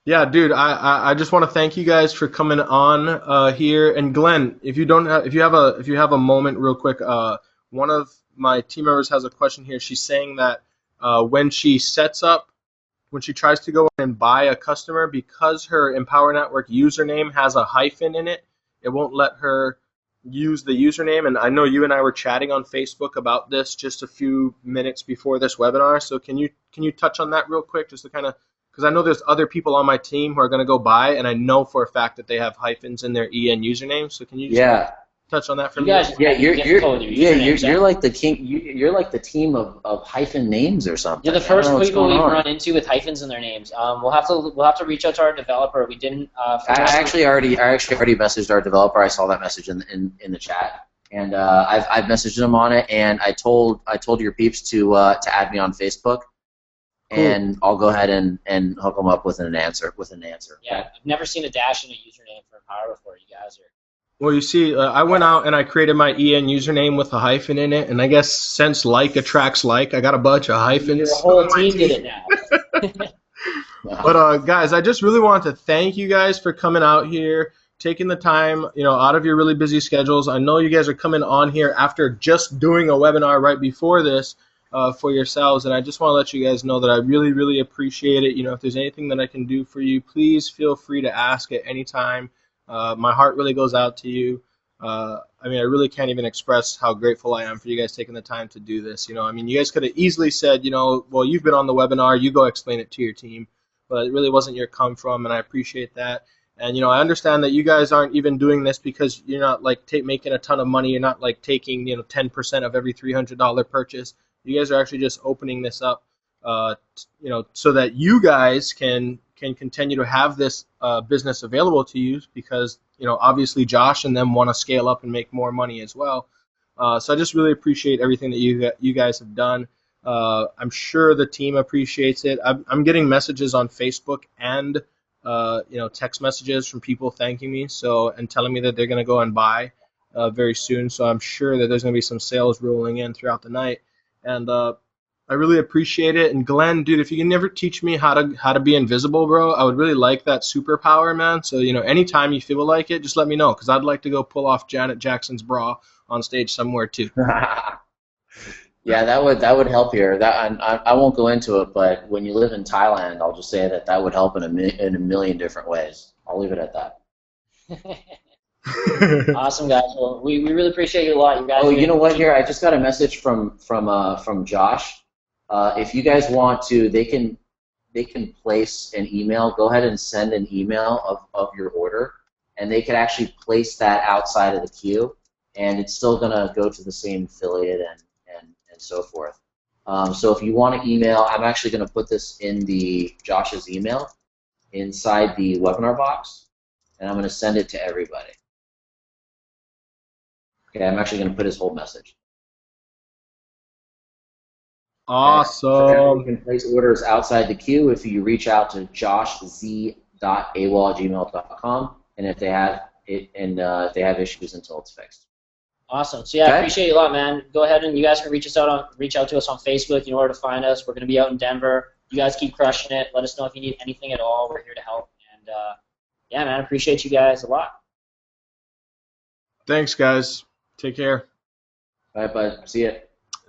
Yeah, dude, I just want to thank you guys for coming on here. And Glenn, if you don't have, if you have a moment, real quick, one of my team members has a question here. She's saying that when she sets up, when she tries to go and buy a customer, because her Empower Network username has a hyphen in it, it won't let her use the username. And I know you and I were chatting on Facebook about this just a few minutes before this webinar. So can you touch on that real quick, just to kind of, because I know there's other people on my team who are going to go buy, and I know for a fact that they have hyphens in their EN username. So can you just touch on that for You me? guys, You're like the king. You're like the team of hyphen names or something. You're the first people we've run into with hyphens in their names. We'll have to reach out to our developer. We didn't. I actually already messaged our developer. I saw that message in the chat, and I've messaged them on it. And I told your peeps to add me on Facebook, and I'll go ahead and hook them up with an answer. Yeah, I've never seen a dash in a username for Empower before. You guys are. Well, you see, I went out and I created my EN username with a hyphen in it, and I guess since like attracts like, I got a bunch of hyphens. The whole team did it now. But guys, I just really want to thank you guys for coming out here, taking the time, out of your really busy schedules. I know you guys are coming on here after just doing a webinar right before this for yourselves, and I just want to let you guys know that I really, really appreciate it. If there's anything that I can do for you, please feel free to ask at any time. My heart really goes out to you. I really can't even express how grateful I am for you guys taking the time to do this. You guys could have easily said, well, you've been on the webinar, you go explain it to your team. But it really wasn't your come from, and I appreciate that. And, I understand that you guys aren't even doing this because you're not, like, making a ton of money. You're not, like, taking, 10% of every $300 purchase. You guys are actually just opening this up, so that you guys can continue to have this business available to you because, obviously Josh and them want to scale up and make more money as well. So I just really appreciate everything that you guys have done. I'm sure the team appreciates it. I'm getting messages on Facebook and text messages from people thanking me and telling me that they're going to go and buy very soon. So I'm sure that there's going to be some sales rolling in throughout the night. And I really appreciate it. And Glenn, dude, if you can never teach me how to be invisible, bro, I would really like that superpower, man. So, anytime you feel like it, just let me know, because I'd like to go pull off Janet Jackson's bra on stage somewhere too. Yeah, that would help here. I won't go into it, but when you live in Thailand, I'll just say that would help in a million different ways. I'll leave it at that. Awesome, guys. Well, we really appreciate you a lot. You guys. Oh, you know what? Here, I just got a message from Josh. If you guys want to, they can place an email. Go ahead and send an email of your order, and they can actually place that outside of the queue, and it's still gonna go to the same affiliate and so forth. So if you want to email, I'm actually going to put this in Josh's email inside the webinar box, and I'm going to send it to everybody. Okay, I'm actually going to put his whole message. Awesome. So you can place orders outside the queue if you reach out to joshz.awol@gmail.com, and if they have issues until it's fixed. Awesome. So yeah, I appreciate you a lot, man. Go ahead and you guys can reach out to us on Facebook. You know where to find us. We're going to be out in Denver. You guys keep crushing it. Let us know if you need anything at all. We're here to help. And yeah, man, I appreciate you guys a lot. Thanks, guys. Take care. All right, bud. See ya.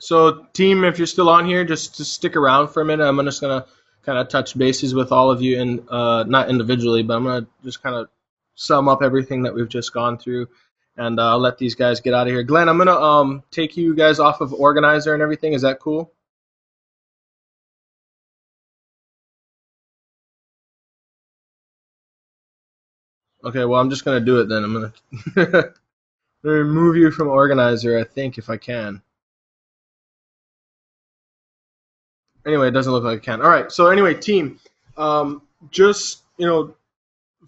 So, team, if you're still on here, just stick around for a minute. I'm just going to kind of touch bases with all of you, and not individually, but I'm going to just kind of sum up everything that we've just gone through. And I'll let these guys get out of here. Glenn, I'm going to take you guys off of Organizer and everything. Is that cool? Okay, well, I'm just going to do it then. I'm going to remove you from Organizer, I think, if I can. Anyway, it doesn't look like I can. All right, so anyway, team, just,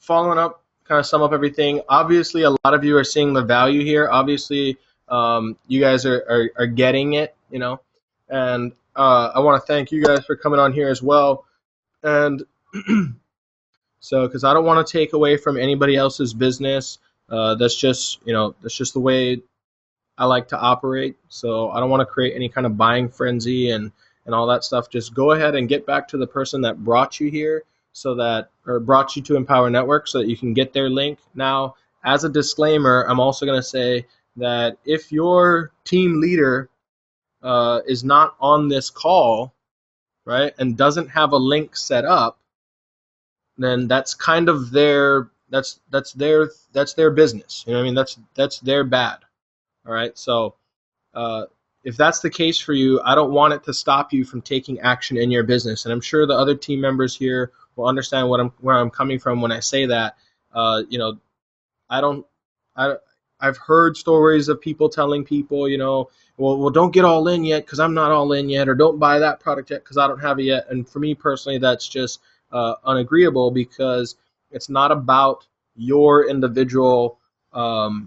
following up, kind of sum up everything. Obviously, a lot of you are seeing the value here. Obviously, you guys are getting it, and I want to thank you guys for coming on here as well. And so, because I don't want to take away from anybody else's business. That's just the way I like to operate. So I don't want to create any kind of buying frenzy and all that stuff. Just go ahead and get back to the person that brought you here, so that, or brought you to Empower Network, so that you can get their link. Now, as a disclaimer, I'm also going to say that if your team leader is not on this call, right, and doesn't have a link set up, then that's kind of their that's their business. You know what I mean? That's their bad. All right. So uh, if that's the case for you, I don't want it to stop you from taking action in your business. And I'm sure the other team members here will understand where I'm coming from when I say that. You know, I don't. I I've heard stories of people telling people, well, don't get all in yet because I'm not all in yet, or don't buy that product yet because I don't have it yet. And for me personally, that's just unagreeable, because it's not about your individual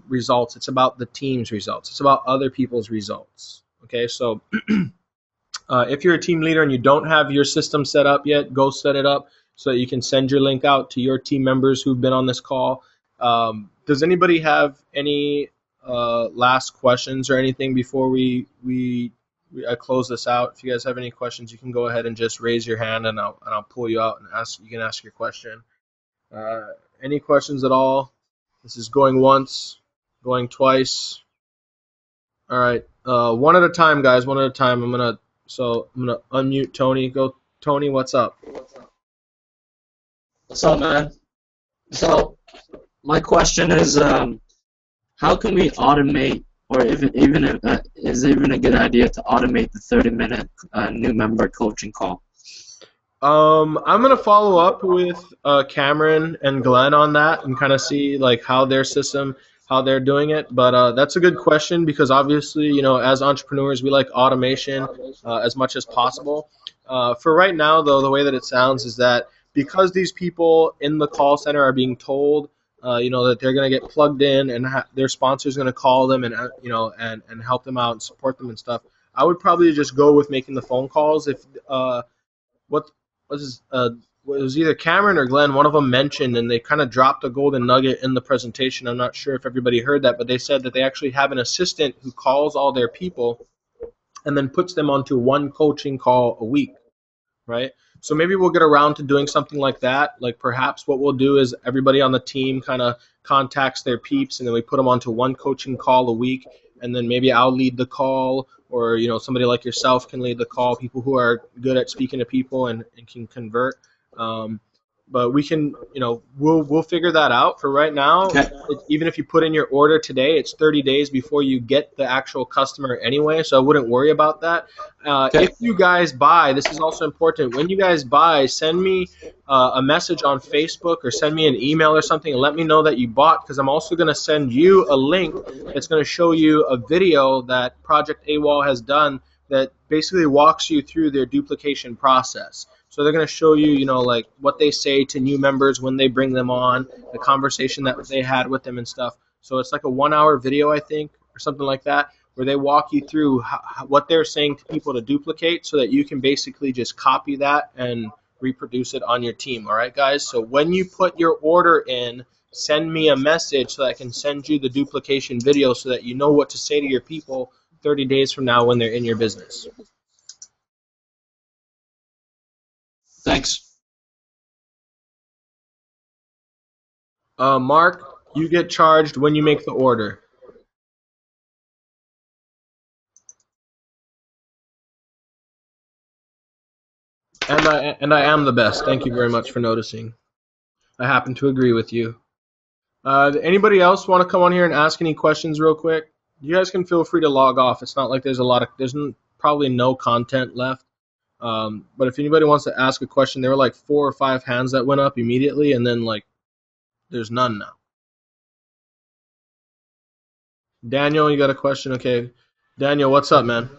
results. It's about the team's results. It's about other people's results. Okay, so if you're a team leader and you don't have your system set up yet, go set it up so that you can send your link out to your team members who've been on this call. Does anybody have any last questions or anything before I close this out? If you guys have any questions, you can go ahead and just raise your hand, and I'll pull you out and ask. You can ask your question. Any questions at all? This is going once, going twice. All right, one at a time, guys. One at a time. I'm gonna unmute Tony. Go, Tony. What's up? What's up, man? So, my question is, how can we automate, or even if, is it even a good idea to automate the 30-minute new member coaching call? I'm gonna follow up with Cameron and Glenn on that and kind of see like how they're doing it. But that's a good question, because obviously, as entrepreneurs, we like automation as much as possible. For right now, though, the way that it sounds is that because these people in the call center are being told, that they're going to get plugged in, and their sponsor's going to call them and and help them out and support them and stuff. I would probably just go with making the phone calls. If what was it was either Cameron or Glenn, one of them mentioned, and they kind of dropped a golden nugget in the presentation. I'm not sure if everybody heard that, but they said that they actually have an assistant who calls all their people and then puts them onto one coaching call a week, right? So maybe we'll get around to doing something like that. Like perhaps what we'll do is everybody on the team kind of contacts their peeps, and then we put them onto one coaching call a week, and then maybe I'll lead the call, or somebody like yourself can lead the call, people who are good at speaking to people and can convert. But we can, we'll figure that out. For right now, Okay. Even if you put in your order today, it's 30 days before you get the actual customer anyway, so I wouldn't worry about that. Okay. If you guys buy, this is also important. When you guys buy, send me a message on Facebook or send me an email or something and let me know that you bought, because I'm also going to send you a link that's going to show you a video that Project AWOL has done that basically walks you through their duplication process. So they're going to show you, like what they say to new members when they bring them on, the conversation that they had with them and stuff. So it's like a 1-hour video, I think, or something like that, where they walk you through what they're saying to people to duplicate, so that you can basically just copy that and reproduce it on your team. All right, guys? So when you put your order in, send me a message so that I can send you the duplication video, so that you know what to say to your people 30 days from now when they're in your business. Thanks. Mark, you get charged when you make the order. And I am the best. Thank you very much for noticing. I happen to agree with you. Anybody else want to come on here and ask any questions real quick? You guys can feel free to log off. It's not like there's probably no content left. But if anybody wants to ask a question, there were like 4 or 5 hands that went up immediately, and then like there's none now. Daniel, you got a question? Okay. Daniel, what's up, man?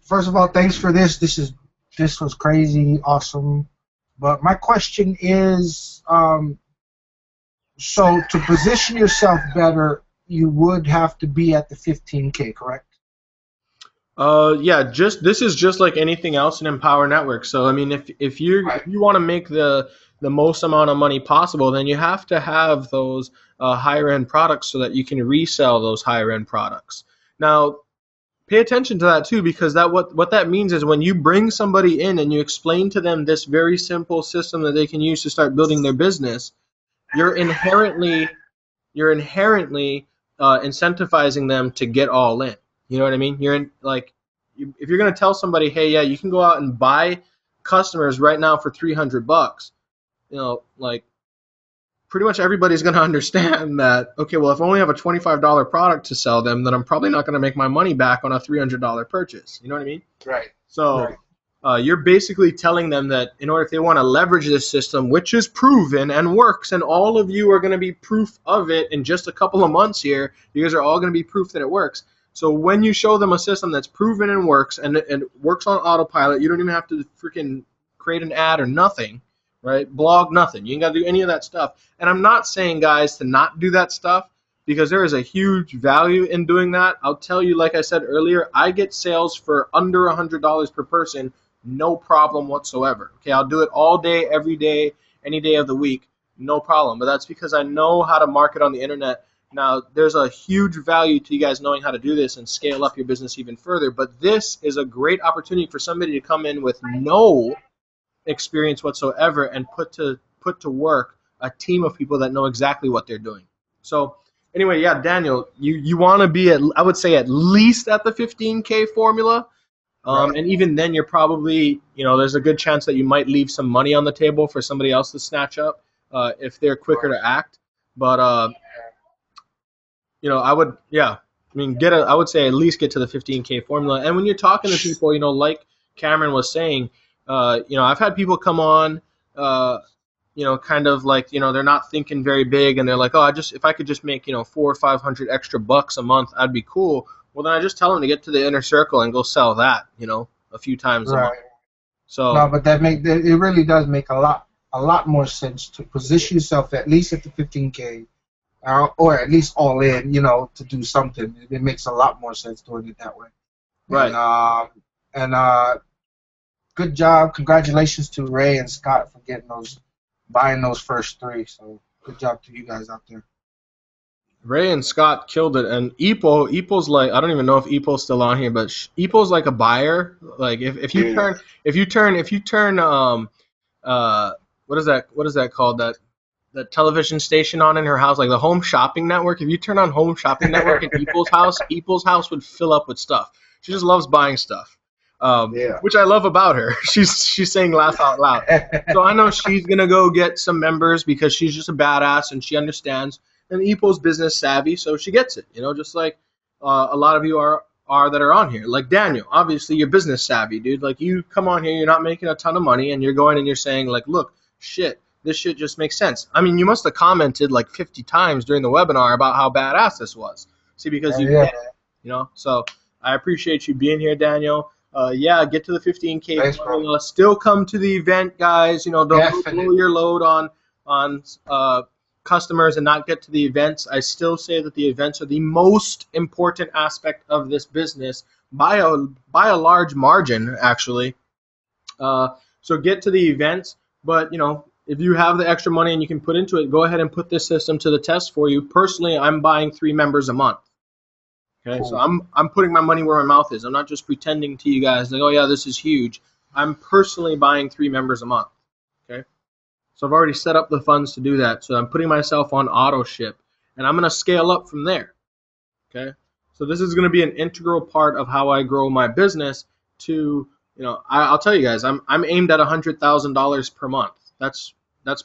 First of all, thanks for this. This was crazy, awesome. But my question is, so to position yourself better, you would have to be at the 15K, correct? Yeah, this is just like anything else in Empower Network. So I mean, if you want to make the the most amount of money possible, then you have to have those higher end products so that you can resell those higher end products. Now, pay attention to that too, because what that means is when you bring somebody in and you explain to them this very simple system that they can use to start building their business, you're inherently incentivizing them to get all in. You know what I mean? If you're going to tell somebody, hey, yeah, you can go out and buy customers right now for $300, like pretty much everybody's going to understand that, okay, well, if I only have a $25 product to sell them, then I'm probably not going to make my money back on a $300 purchase. You know what I mean? Right. So Right. you're basically telling them that in order, if they want to leverage this system, which is proven and works, and all of you are going to be proof of it in just a couple of months here, you guys are all going to be proof that it works. So when you show them a system that's proven and works, and it works on autopilot, you don't even have to freaking create an ad or nothing, right? Blog, nothing. You ain't got to do any of that stuff. And I'm not saying, guys, to not do that stuff, because there is a huge value in doing that. I'll tell you, like I said earlier, I get sales for under $100 per person, no problem whatsoever. Okay, I'll do it all day, every day, any day of the week, no problem. But that's because I know how to market on the internet. Now, there's a huge value to you guys knowing how to do this and scale up your business even further. But this is a great opportunity for somebody to come in with no experience whatsoever and put to work a team of people that know exactly what they're doing. So anyway, yeah, Daniel, you want to be I would say at least at the 15K formula. Right. And even then, you're probably, there's a good chance that you might leave some money on the table for somebody else to snatch up if they're quicker to act. But, I would, yeah, I mean, I would say at least get to the 15K formula. And when you're talking to people, like Cameron was saying, I've had people come on, kind of like, they're not thinking very big, and they're like, oh, if I could just make, 400 or 500 extra bucks a month, I'd be cool. Well, then I just tell them to get to the inner circle and go sell that, a few times a month. So no, but it really does make a lot more sense to position yourself at least at the 15K, or at least all in, to do something. It makes a lot more sense doing it that way. Right. And good job. Congratulations to Ray and Scott for buying those first 3. So good job to you guys out there. Ray and Scott killed it, and Epo's like, I don't even know if Epo's still on here, but Epo's like a buyer. Like if you turn what is that called, that television station on in her house, like the Home Shopping Network. If you turn on Home Shopping Network at Epo's house would fill up with stuff. She just loves buying stuff, which I love about her. She's saying laugh out loud. So I know she's gonna go get some members because she's just a badass and she understands. And Epo's business savvy, so she gets it. Just like a lot of you are that are on here. Like Daniel, obviously you're business savvy, dude. Like you come on here, you're not making a ton of money, and you're going and you're saying like, look, this shit just makes sense. I mean, you must have commented like 50 times during the webinar about how badass this was. See, because you did it, So I appreciate you being here, Daniel. Get to the 15K formula. Still come to the event, guys. Don't blow your load on customers and not get to the events. I still say that the events are the most important aspect of this business by a large margin, actually. So get to the events, but if you have the extra money and you can put into it, go ahead and put this system to the test for you. Personally, I'm buying 3 members a month. Okay, cool. So I'm putting my money where my mouth is. I'm not just pretending to you guys like, oh yeah, this is huge. I'm personally buying 3 members a month. Okay. So I've already set up the funds to do that. So I'm putting myself on auto ship, and I'm going to scale up from there. Okay. So this is going to be an integral part of how I grow my business to, I'll tell you guys, I'm aimed at $100,000 per month. That's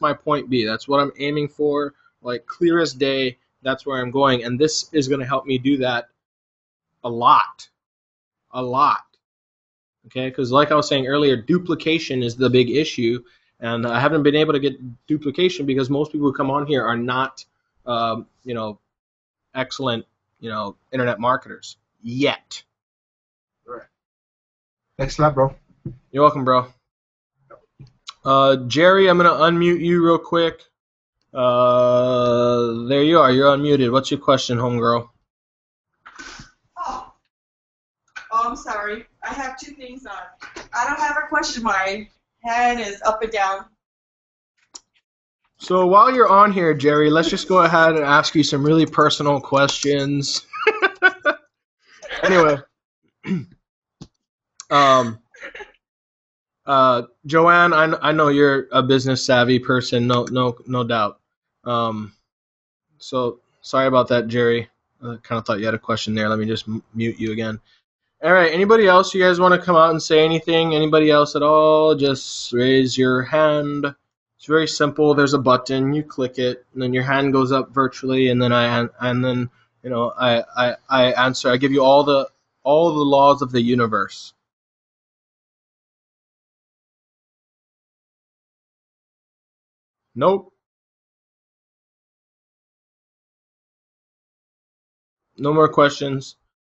my point B. That's what I'm aiming for. Like clear as day. That's where I'm going. And this is going to help me do that a lot. Okay. Because like I was saying earlier, duplication is the big issue. And I haven't been able to get duplication because most people who come on here are not, excellent, internet marketers yet. Right. Thanks a lot, bro. You're welcome, bro. Jerry, I'm going to unmute you real quick. There you are. You're unmuted. What's your question, homegirl? Oh, I'm sorry. I have 2 things on. I don't have a question. My hand is up and down. So while you're on here, Jerry, let's just go ahead and ask you some really personal questions. Anyway, Joanne, I know you're a business savvy person, no doubt. So sorry about that, Jerry. I kind of thought you had a question there. Let me just mute you again. All right. Anybody else? You guys want to come out and say anything? Anybody else at all? Just raise your hand. It's very simple. There's a button. You click it, and then your hand goes up virtually, and then I answer. I give you all the laws of the universe. Nope. No more questions.